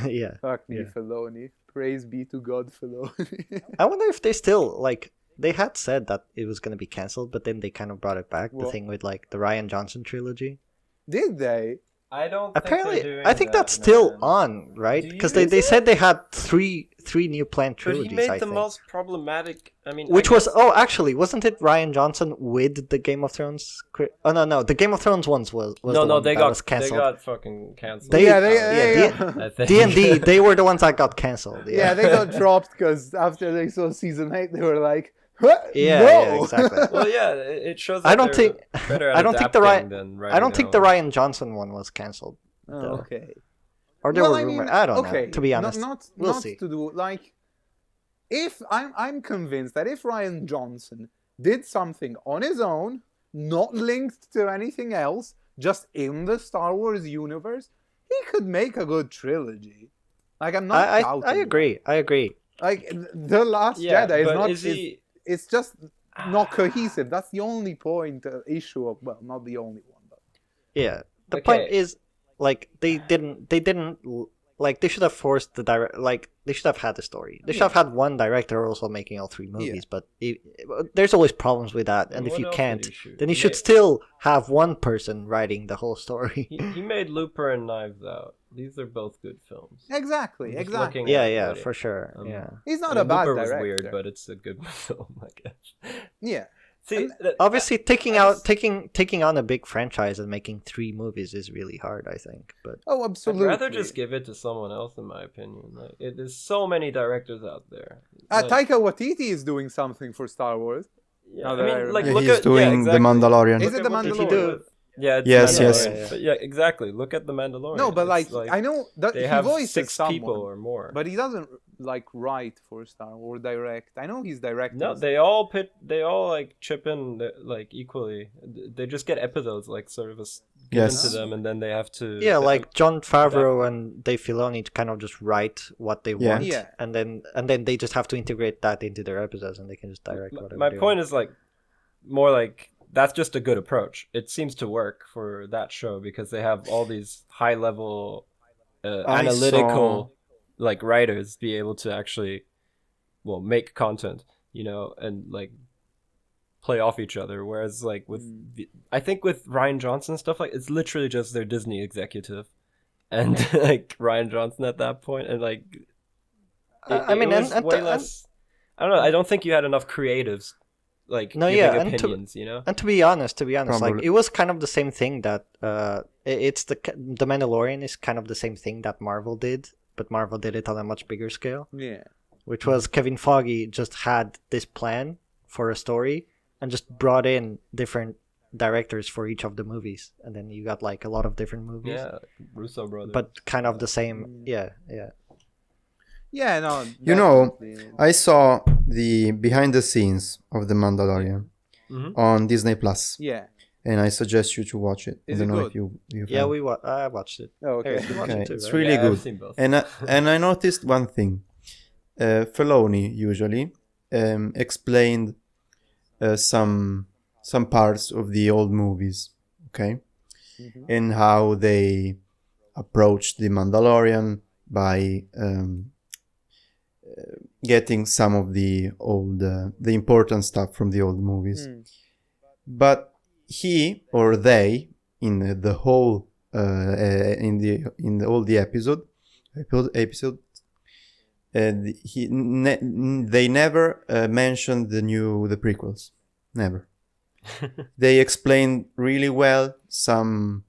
Yeah, fuck me, Filoni. Praise be to God, Filoni. I wonder if they still like. They had said that it was going to be cancelled, but then they kind of brought it back. The thing with like the Rian Johnson trilogy. Did they? I don't. Apparently, I think that's still on, right? Because they said they had three new planned trilogies. But he made the most problematic. I mean, which was actually wasn't it Rian Johnson with the Game of Thrones? Oh no, the Game of Thrones ones was they got cancelled. They got fucking cancelled. D&D they were the ones that got cancelled. Yeah, they got dropped because after they saw season 8, they were like. Yeah, exactly. Well, it shows. I don't think the Rian Johnson one was cancelled. Oh, okay. Or there were rumors. I don't know. To be honest, we'll see. To do like, if I'm convinced that if Rian Johnson did something on his own, not linked to anything else, just in the Star Wars universe, he could make a good trilogy. Like I'm not doubting. I agree. Like The Last Jedi is not. It's just not cohesive. That's the only issue of, well, not the only one, but yeah. The point is, like, they didn't like they should have forced the direct. Like they should have had the story. They should have had one director also making all three movies. But there's always problems with that. And if you can't, then you should still have one person writing the whole story. He made Looper and Knives Out. These are both good films. Exactly. Yeah, for sure. He's not a bad Looper director. was weird, but it's a good film, I guess. Yeah. See, obviously, taking on a big franchise and making 3 movies is really hard, I think. But absolutely. I'd rather just give it to someone else, in my opinion. Like, there's so many directors out there. Taika Waititi is doing something for Star Wars. Yeah, I mean, like, he's doing The Mandalorian. Is it The Mandalorian? Yeah, yes. But yeah, exactly. Look at The Mandalorian. No, but like I know that they he have voices 6 someone, people or more. but he doesn't like write for Star or direct. I know he's directing. No, they all like chip in like equally. They just get episodes like sort of given to them, and then they have to. Yeah, like Jon Favreau and Dave Filoni kind of just write what they want, and then they just have to integrate that into their episodes, and they can just direct whatever. My point is like more like. That's just a good approach. It seems to work for that show because they have all these high-level analytical like writers be able to actually make content, and like play off each other. Whereas like I think with Rian Johnson stuff, like it's literally just their Disney executive and like Rian Johnson at that point, and like I don't know. I don't think you had enough creatives. Like opinions, And to be honest, probably. Like it was kind of the same thing that it's the Mandalorian is kind of the same thing that Marvel did, but Marvel did it on a much bigger scale. Yeah. which was Kevin Feige just had this plan for a story and just brought in different directors for each of the movies, and then you got like a lot of different movies. Yeah, Russo brothers. But kind of the same. Yeah. Yeah, no. You know, I saw the behind the scenes of The Mandalorian on Disney Plus. Yeah. And I suggest you to watch it. Is I don't it know good? if you Yeah, I watched it. Oh, okay. Eric, you watched it too, it's right? really I've good. seen both. And I noticed one thing. Filoni usually explained some parts of the old movies, okay, and how they approached the Mandalorian by getting some of the old, the important stuff from the old movies, but he or they in the whole in all the episode they never mentioned the prequels. Never. They explained really well some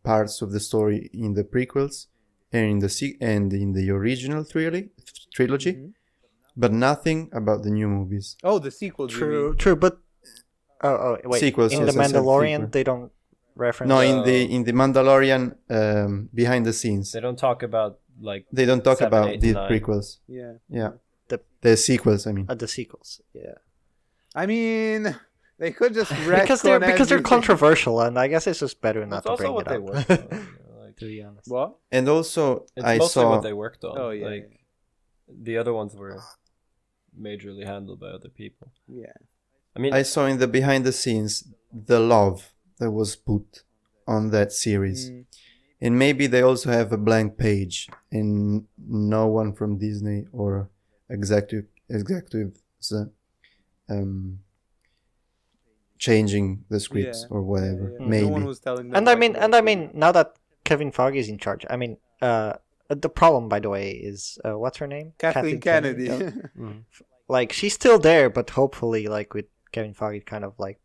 parts of the story in the prequels and in the original trilogy, but nothing about the new movies. Oh, the sequels. True, but wait. Sequels, in yes, the I said Mandalorian, sequel. they don't reference. No, in the Mandalorian behind the scenes, They don't talk about like they don't talk 7, about 8, the 9. prequels. Yeah. Yeah, The sequels. I mean, the sequels. Yeah, I mean, they could just because they're everything. controversial, and I guess it's just better not That's to also bring what it they up. worked on. Like, To be honest. What? and also it's I mostly saw what they worked on. Oh, yeah, Like the other ones were majorly handled by other people. Yeah. I mean, I saw in the behind the scenes the love that was put on that series. And maybe they also have a blank page and no one from Disney or executives changing the scripts or whatever. Yeah. Maybe. No one was telling them. And I mean, now that Kevin Feige is in charge, I mean, the problem, by the way, is what's her name? Kathleen Kennedy. Like, she's still there, but hopefully, like with Kevin Feige, it kind of like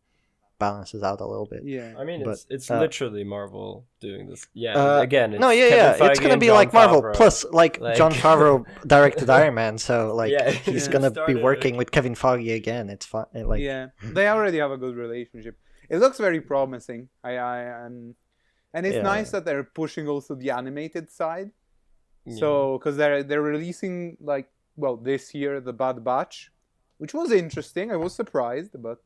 balances out a little bit. Yeah. I mean, but, it's literally Marvel doing this. Yeah, again, it's Kevin Feige it's gonna and be Jon like Marvel. Favreau. Plus, like Jon Favreau directed Iron Man, so like Yeah, he's yeah. gonna be Started, working with Kevin Feige again. It's fun. Like, Yeah, they already have a good relationship. It looks very promising. And it's Yeah. nice that they're pushing also the animated side. So because they're releasing this year the Bad Batch, which was interesting. I was surprised, but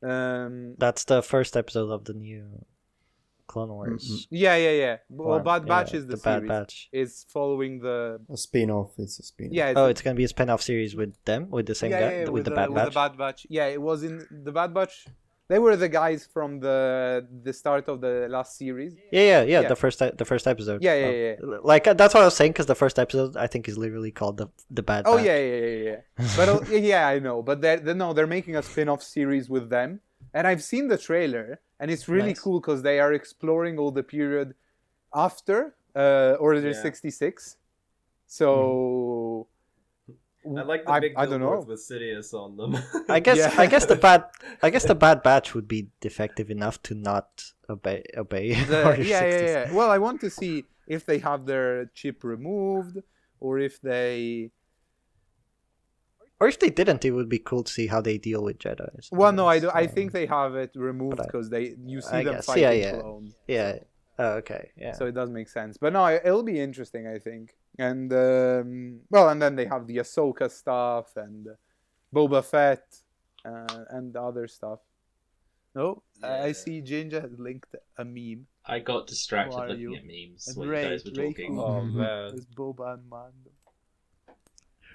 that's the first episode of the new Clone Wars. yeah. Well, Bad Batch is the Bad series. Batch. It's following the A spin-off. It's a spin-off. yeah. It's gonna be a spin-off series with them, with the same guy, with the Bad Batch. With the Bad Batch. Yeah, it was in the Bad Batch. They were the guys from the start of the last series. Yeah. The first episode. Yeah. Like that's what I was saying, because the first episode I think is literally called the Bad Oh Batch. yeah. But yeah, I know. But they're making a spin-off series with them, and I've seen the trailer, and it's really cool because they are exploring all the period after Order 66. So I like the big I don't know. billboards with Sidious on them. I guess Yeah. I guess the Bad Batch would be defective enough to not obey. Order 66. Yeah. Well, I want to see if they have their chip removed, or if they. Or if they didn't, it would be cool to see how they deal with Jedi. Well, no, I do. I think they have it removed because you see I them guess. fighting Yeah. clones. Yeah. Oh, okay. Yeah. So it does make sense. But no, it'll be interesting, I think. And and then they have the Ahsoka stuff and Boba Fett and other stuff. No, I see Ginja has linked a meme. I got distracted Who are looking you? at memes And when Ray- you guys were Ray talking. Cool. Oh man, It's Boba and Mando.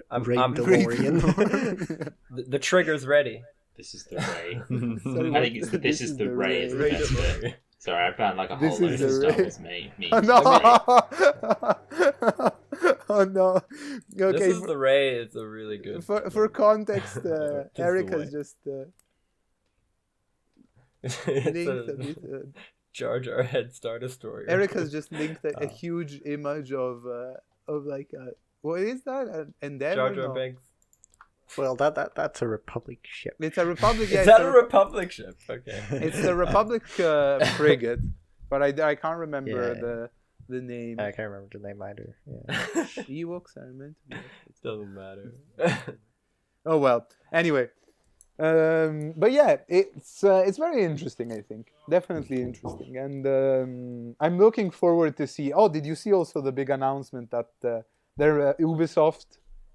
I'm DeLorean. the trigger's ready. This is the Ray. Sorry, I think it's this is the Ray. Is the Ray best DeLorean. bit. Sorry, I found like a This whole load is of the Star Ray. Wars memes. Oh, no! Oh no! Okay, This is the Ray. It's a really good. for context, the Eric way. has just It's linked a this. Jar Jar head Star Destroyer. Eric has just linked a Oh. huge image of like what is that? An Endeavor? Jar Jar No. Banks. Well, that's a Republic ship. It's a Republic. Yeah, Is it's that a Republic ship? Okay. It's the Republic frigate, but I can't remember Yeah. the name. I can't remember the name either. Yeah. Ewoks are meant to be. It doesn't matter. Oh well. Anyway, but yeah, it's very interesting. I think definitely interesting, and I'm looking forward to see. Oh, did you see also the big announcement that their Ubisoft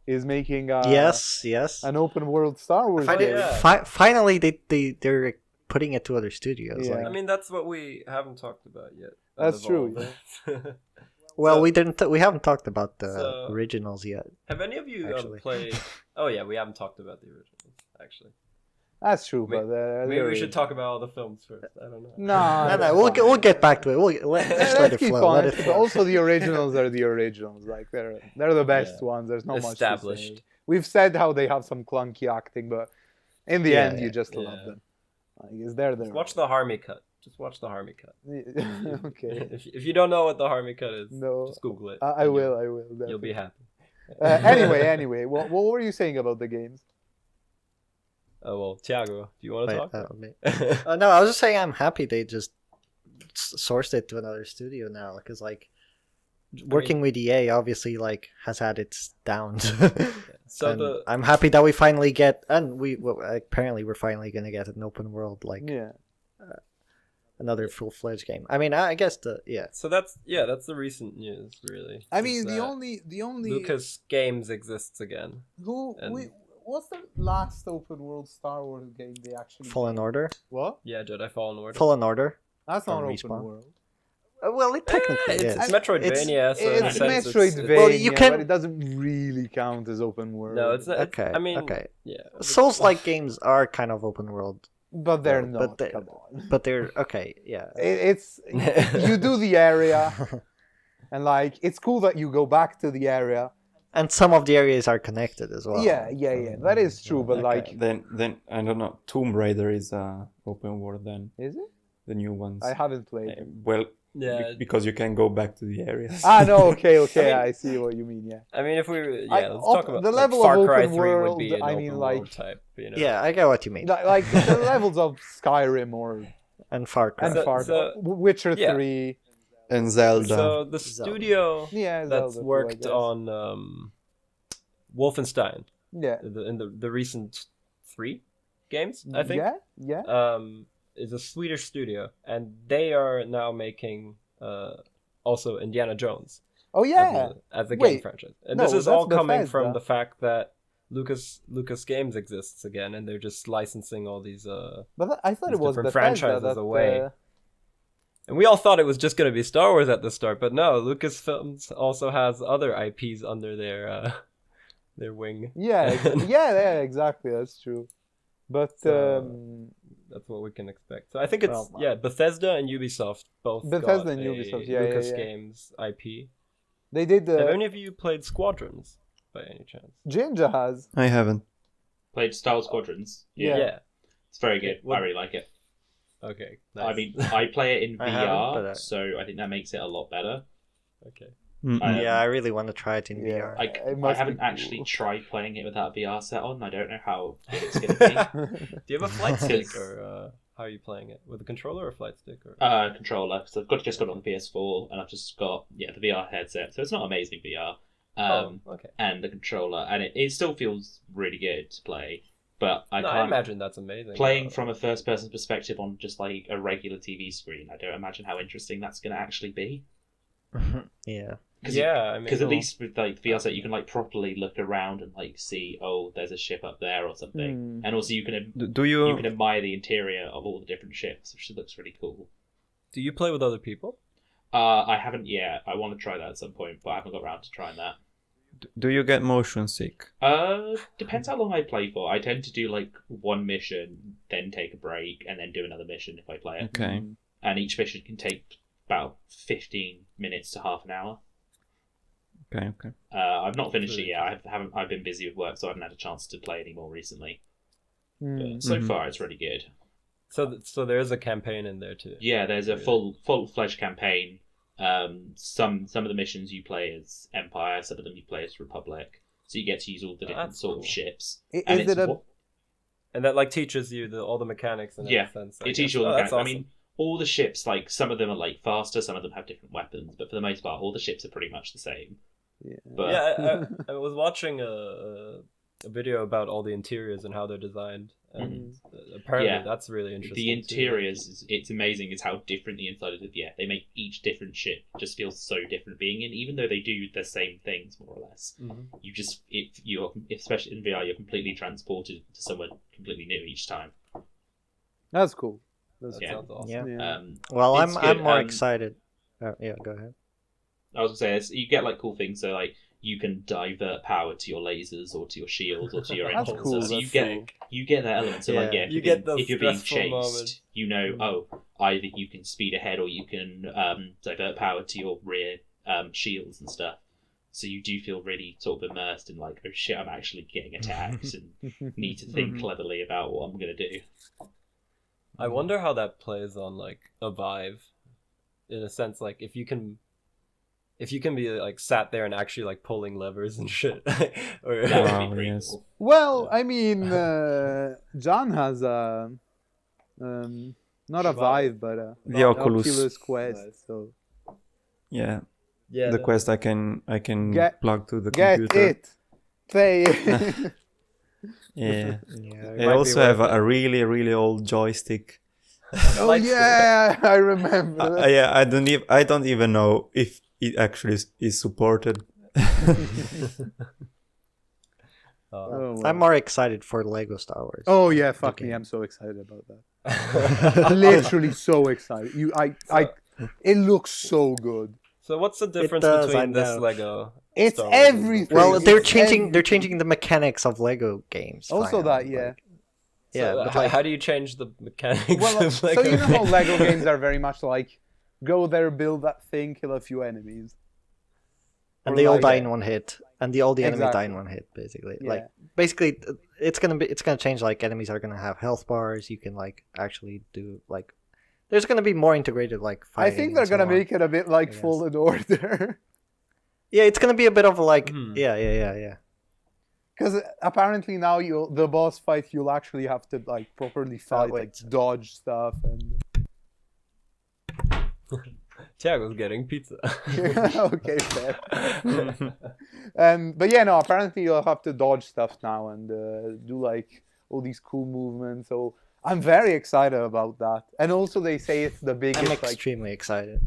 is making yes an open world Star Wars game? Finally, they're putting it to other studios. Yeah. Like, I mean, that's what we haven't talked about yet. That's true. well, So- we haven't talked about the originals yet. Have any of you Actually. played? Oh yeah, we haven't talked about the originals actually. That's true, Maybe- but Maybe we should talk about all the films first. I don't know. No, We'll get back to it. Let's let it keep flow. on. Let it flow. Also, the originals are the originals. Like they're the best ones. There's not much to say. Established. We've said how they have some clunky acting, but in the end, you just love them. Like, is there? Just watch the Harmy cut. Just watch the Harmy cut. Okay. If you don't know what the Harmy cut is, No. just Google it. I will. You'll Definitely. be happy. Anyway, what were you saying about the games? Oh well, Tiago, do you want to talk? No, I was just saying I'm happy they just sourced it to another studio now, because like working with EA obviously like has had its downs. So and I'm happy that we finally get, and apparently we're finally gonna get an open world another full-fledged game. I mean, I guess So that's the recent news, really. I mean, is the that only Lucas Games exists again. What's the last open world Star Wars game they actually Fallen Order. What? Yeah, Jedi Fallen Order. Fallen Order. That's not From open Respawn. world. Well, it technically is. It's It's Metroidvania. So in a sense, Metroidvania, Well, you can- but it doesn't really count as open world. No, it's not. Okay. I mean, okay. yeah. Souls-like games are kind of open world, But they're No, not. but Come on. but they're okay. Yeah. It's you do the area, and like it's cool that you go back to the area. And some of the areas are connected as well. Yeah, that is true. But like, then I don't know. Tomb Raider is open world. Then is it? the new ones. I haven't played it. Well, Yeah. because you can go back to the areas. No, okay, I mean- I see what you mean. Yeah. I mean, if we let's op- talk about the like, level Far of Cry open 3 would world, be an I open mean, world like- type. You know? Yeah, I get what you mean. Like the levels of Skyrim or And Far Cry. Witcher yeah. 3. And Zelda. So the studio Yeah, that's Zelda too, I worked guess. on Wolfenstein Yeah. in the recent 3 games, I think. Yeah. Is a Swedish studio, and they are now making also Indiana Jones. Oh yeah. as a game Wait, franchise. And no, this is that's all coming Bethesda. from the fact that Lucas Games exists again, and they're just licensing all these. But I thought these it was different Bethesda franchises that, away. And we all thought it was just going to be Star Wars at the start, but no, Lucasfilms also has other IPs under their wing. Yeah, yeah, exactly. That's true. But So, that's what we can expect. So I think it's Bethesda and Ubisoft both. Bethesda got and a Ubisoft, yeah, Lucas yeah. Games IP. they did. Have any of you played Squadrons by any chance? Ginja has. I haven't. Played Star Wars Squadrons. Yeah. It's very good. What- I really like it. Okay. I Nice. mean, I play it in I haven't, VR, but, so I think that makes it a lot better. Okay. Yeah, I really want to try it in Yeah. VR. I It must haven't be actually cool. tried playing it without a VR set on. I don't know how good it's going to Do you have a flight stick, or how are you playing it? With a controller or flight stick? Or be. Controller. So I've just got it on the PS4, and I've just got the VR headset. So it's not amazing VR. okay. And the controller, and it still feels really good to play. But I I can't imagine that's amazing. playing from a first-person perspective on just like a regular TV screen. I don't imagine how interesting that's going to actually be. Yeah. Because at least with like the VR set, you can like properly look around and like see, oh, there's a ship up there or something, and also you can you can admire the interior of all the different ships, which looks really cool. Do you play with other people? I haven't yet. I want to try that at some point, but I haven't got around to trying that. Do you get motion sick? Depends how long I play for. I tend to do like one mission, then take a break, and then do another mission if I play it. Okay. And each mission can take about 15 minutes to half an hour. Okay. I've not finished it yet. I've been busy with work, so I haven't had a chance to play any more recently. But so far, it's really good. So there is a campaign in there too. Yeah, there's a full-fledged campaign. Some of the missions you play as Empire, some of them you play as Republic. So you get to use all the different sort of ships. And that like teaches you all the mechanics in that sense. It teaches you all the mechanics. Awesome. I mean, all the ships, like some of them are like faster, some of them have different weapons, but for the most part, all the ships are pretty much the same. Yeah. But I was watching a video about all the interiors and how they're designed, and apparently that's really interesting. The interiors, it's amazing. It's how different the inside is. Yeah, they make each different ship just feel so different being in, even though they do the same things more or less. You just, especially in VR, you're completely transported to somewhere completely new each time. That's cool. That sounds awesome. Yeah. Well, I'm more excited. Yeah, go ahead. I was gonna say, you get like cool things, so like you can divert power to your lasers or to your shields or to your That's impulsors. cool. So That's you get that element. So like you get those if you're being stressful chased, moments. you know, either you can speed ahead or you can divert power to your rear shields and stuff. So you do feel really sort of immersed in like, oh shit, I'm actually getting attacked and need to think cleverly about what I'm gonna do. I wonder how that plays on like a Vive, in a sense, like if you can be like sat there and actually like pulling levers and shit. Or Yes. Cool. Well, I mean, Gian has a not a Vive, but The Oculus. Quest. Nice. So yeah, The Quest I can plug to the get computer. it, play it. Yeah. Yeah, I also have a really, really old joystick. Oh yeah, I remember. Yeah, I don't even know if it actually is supported. Oh, I'm more excited for Lego Star Wars. Oh yeah, fuck me, I'm so excited about that. Literally so excited. It looks so good. So what's the difference does, I between this know. Lego? It's Star Wars and everything. Well, It's they're changing everything. the mechanics of Lego games. Also finally, that, yeah. like- yeah, So, but how do you change the mechanics Well, of so Lego? you know how Lego games are very much like go there, build that thing, kill a few enemies. and Or they all like- die in one hit, and all the enemies die in Exactly. one hit, basically. Yeah. Like basically, it's gonna change. Like enemies are gonna have health bars. You can like actually do like. There's gonna be more integrated like I fighting. think they're and so gonna on. make it a bit like I guess. Fallen Order. Yeah, it's gonna be a bit of like Mhm. yeah. Because apparently now the boss fight you'll actually have to like properly fight, wait. like dodge stuff and Tiago's getting pizza. okay, fair. But yeah, no, apparently you'll have to dodge stuff now and do like all these cool movements. So I'm very excited about that. And also they say it's the biggest. I'm like, extremely excited.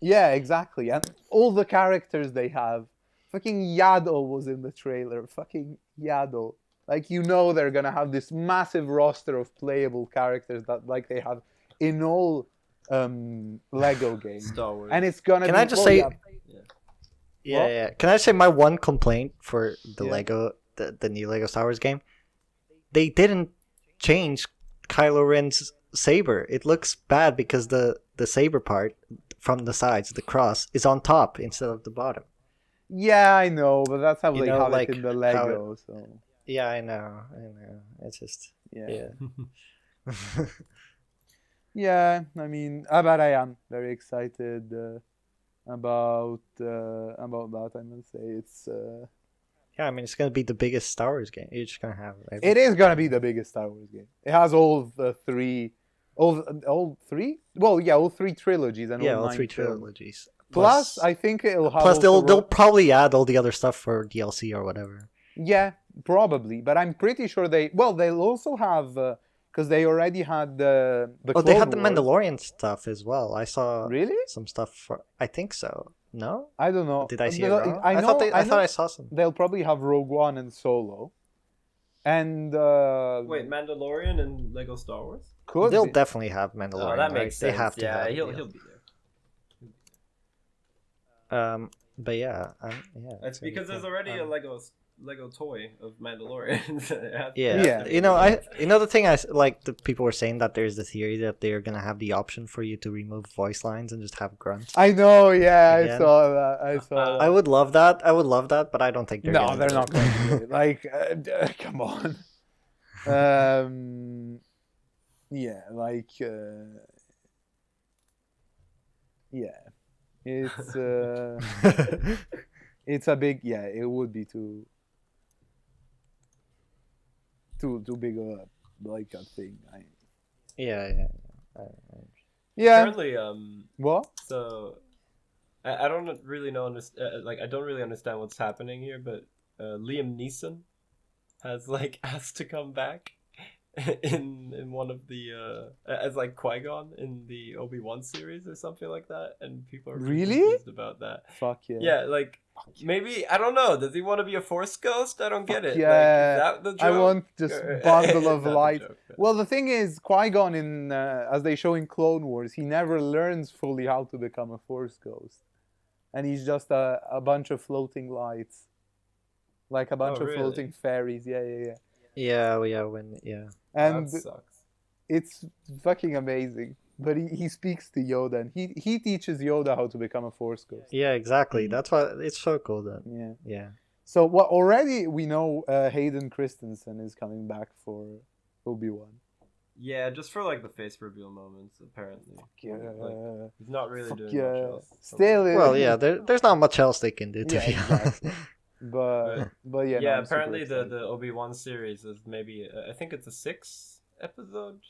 yeah, exactly. And all the characters they have. Fucking Yado was in the trailer. Fucking Yado. Like, you know they're gonna have this massive roster of playable characters that like they have in all Lego games. Star Wars. And it's gonna Can be... I just well, say? yeah. What? Yeah. Can I say my one complaint for the Yeah. Lego, the new Lego Star Wars game? They didn't change Kylo Ren's saber. It looks bad because the saber part from the sides, the cross, is on top instead of the bottom. Yeah, I know, but that's how You they know, have like, it in the how Lego, so... Yeah, I know. It's just Yeah. yeah. Yeah, I mean, but I am very excited about that, I must say. It's... Yeah, I mean, it's gonna be the biggest Star Wars game. You're just gonna have. It is gonna be the biggest Star Wars game. It has all three? Well, yeah, all three trilogies and Yeah, all all 9 three films. trilogies. Plus, I think it'll have. Plus, also they'll probably add all the other stuff for DLC or whatever. Yeah, probably, but I'm pretty sure they'll also have because they already had the. They had the Clone Wars. Mandalorian stuff as well. I saw Really? some stuff for. I think so. No, I don't know. did I see it No, wrong? I know. I thought I saw some. They'll probably have Rogue One and Solo, and Wait, Mandalorian and Lego Star Wars? could They'll be. definitely have Mandalorian. Oh, that right? makes They sense. have to. Yeah, have it, he'll yeah. be there. But yeah, It's because there's already a Lego toy of Mandalorian. Yeah. Yeah. The thing the people were saying that there's the theory that they're gonna have the option for you to remove voice lines and just have grunts. I know. Yeah, I Again. saw that. I saw. I would love that. But I don't think they're. No, gonna they're do not it. going to do it. Like, come on. Yeah, like, yeah, it's it's a big. Yeah, it would be too big of a like a thing. Yeah. Yeah. Apparently, What? So, I don't really know. I don't really understand what's happening here. But Liam Neeson has like asked to come back in one of the as like Qui-Gon in the Obi-Wan series or something like that, and people are Really confused about that. Fuck yeah. Yeah, like maybe I don't know. Does he want to be a Force ghost? I don't get it. Yeah, Like, is that the joke? I want this Or- bundle is of that the light. joke? Well, the thing is, Qui-Gon in as they show in Clone Wars, he never learns fully how to become a Force ghost, and he's just a bunch of floating lights, like a bunch of really? floating fairies. Yeah. And that sucks. it's fucking amazing. But he speaks to Yoda, and he teaches Yoda how to become a Force ghost. Yeah, exactly. That's why it's so cool then. Yeah. So what already we know Hayden Christensen is coming back for Obi-Wan. Yeah, just for like the face reveal moments, apparently. Yeah. Like, he's not really doing yeah. much else. Still, Well, yeah, there's not much else they can do to Yeah, be honest. exactly. But yeah. Yeah, no, I'm super apparently excited. the Obi-Wan series is maybe I think it's a 6 episode.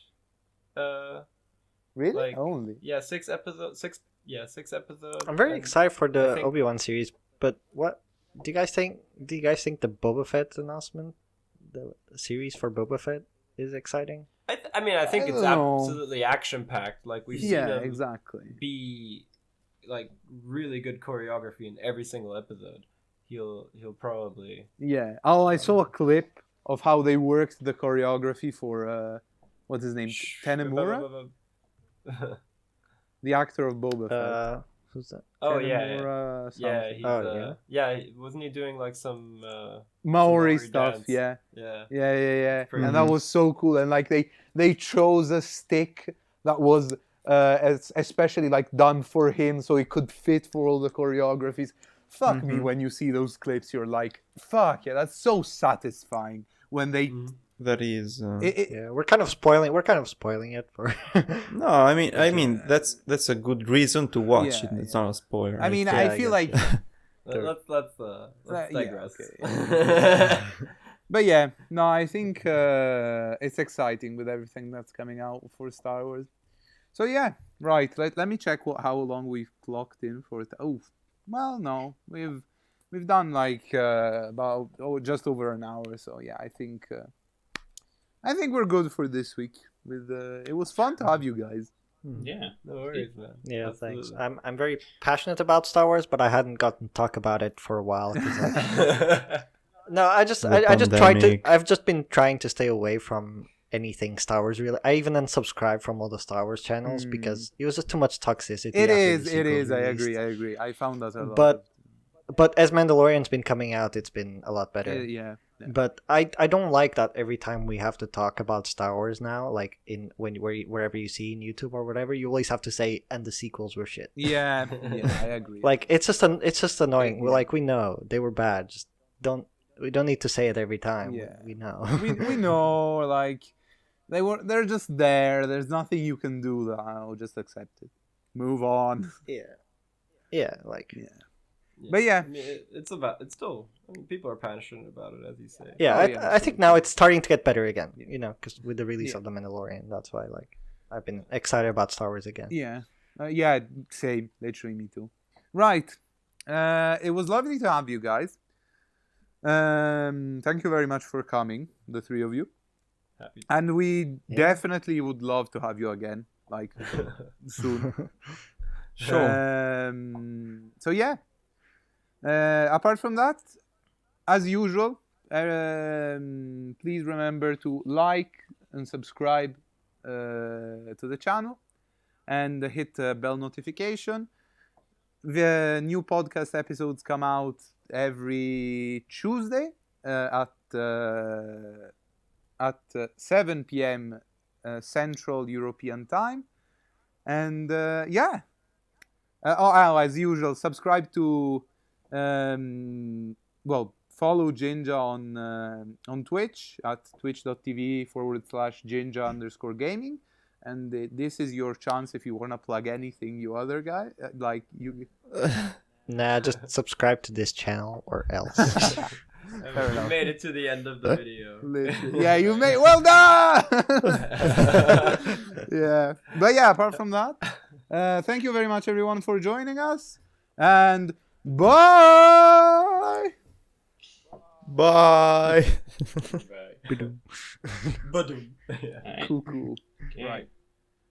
Really like- only. Yeah, 6 episodes. 6 episodes. I'm very and- excited for I the think- Obi-Wan series, but what do you guys think? Do you guys think the Boba Fett announcement, the series for Boba Fett, is exciting? I mean, I think I it's don't know. absolutely action packed. Like we've seen Yeah, them exactly. be like really good choreography in every single episode. He'll probably Yeah. Oh, I saw a clip of how they worked the choreography for what's his name, Tenemura, the actor of Boba Fett. Who's that? Oh yeah, Tenemura yeah, something. he's, Oh, yeah. Wasn't he doing like some Maori Maori stuff. dance. Yeah. yeah? Yeah. Pretty And that was so cool. And like they chose a stick that was especially like done for him, so it could fit for all the choreographies. Fuck me, when you see those clips, you're like, fuck yeah, that's so satisfying when they. That is. Yeah, we're kind of spoiling it for. No, I mean that's a good reason to watch Yeah, it. It's not a spoiler. I mean, Yeah, I I feel guess. like. Let's yeah, digress. okay. But yeah, no, I think it's exciting with everything that's coming out for Star Wars. So yeah, right. Let me check how long we've clocked in for it. Oh, well, no, we've done like about just over an hour. So yeah, I think we're good for this week. With it was fun to have you guys. Yeah. No worries, man. Yeah, Absolutely. thanks. I'm very passionate about Star Wars, but I hadn't gotten to talk about it for a while. 'Cause no, I just pandemic. I've just been trying to stay away from anything Star Wars really. I even unsubscribed from all the Star Wars channels because it was just too much toxicity. It after is. the It sequels is. I released. agree. I found that a lot. But as Mandalorian's been coming out, it's been a lot better. Yeah. But I don't like that every time we have to talk about Star Wars now, like wherever you see in YouTube or whatever, you always have to say and the sequels were shit. Yeah, I agree. Like it's just annoying. Yeah. We're like, we know they were bad. Just we don't need to say it every time. Yeah. We know. we know, like they're just there. There's nothing you can do now. Just accept it. Move on. Yeah, like But yeah. I mean, it's still. I mean, people are passionate about it, as you say. yeah. Oh, I think now it's starting to get better again. You know, because with the release Yeah. of the Mandalorian, that's why like I've been excited about Star Wars again. Yeah. Same. Literally, me too. Right. It was lovely to have you guys. Thank you very much for coming, the three of you. Happy. And we definitely would love to have you again, like soon. Sure. So yeah. Apart from that, as usual, please remember to like and subscribe to the channel and hit the bell notification. The new podcast episodes come out every Tuesday at 7 p.m. Central European Time. And as usual, subscribe to follow Ginja on Twitch at twitch.tv/Ginja_gaming. And this is your chance if you want to plug anything, you other guy. Like you. Nah, just subscribe to this channel or else. You made it to the end of the video. Yeah, you made. Well done. Yeah, but yeah. Apart from that, thank you very much, everyone, for joining us, and bye. Bye. Badum. Right. Cool. Okay. Right.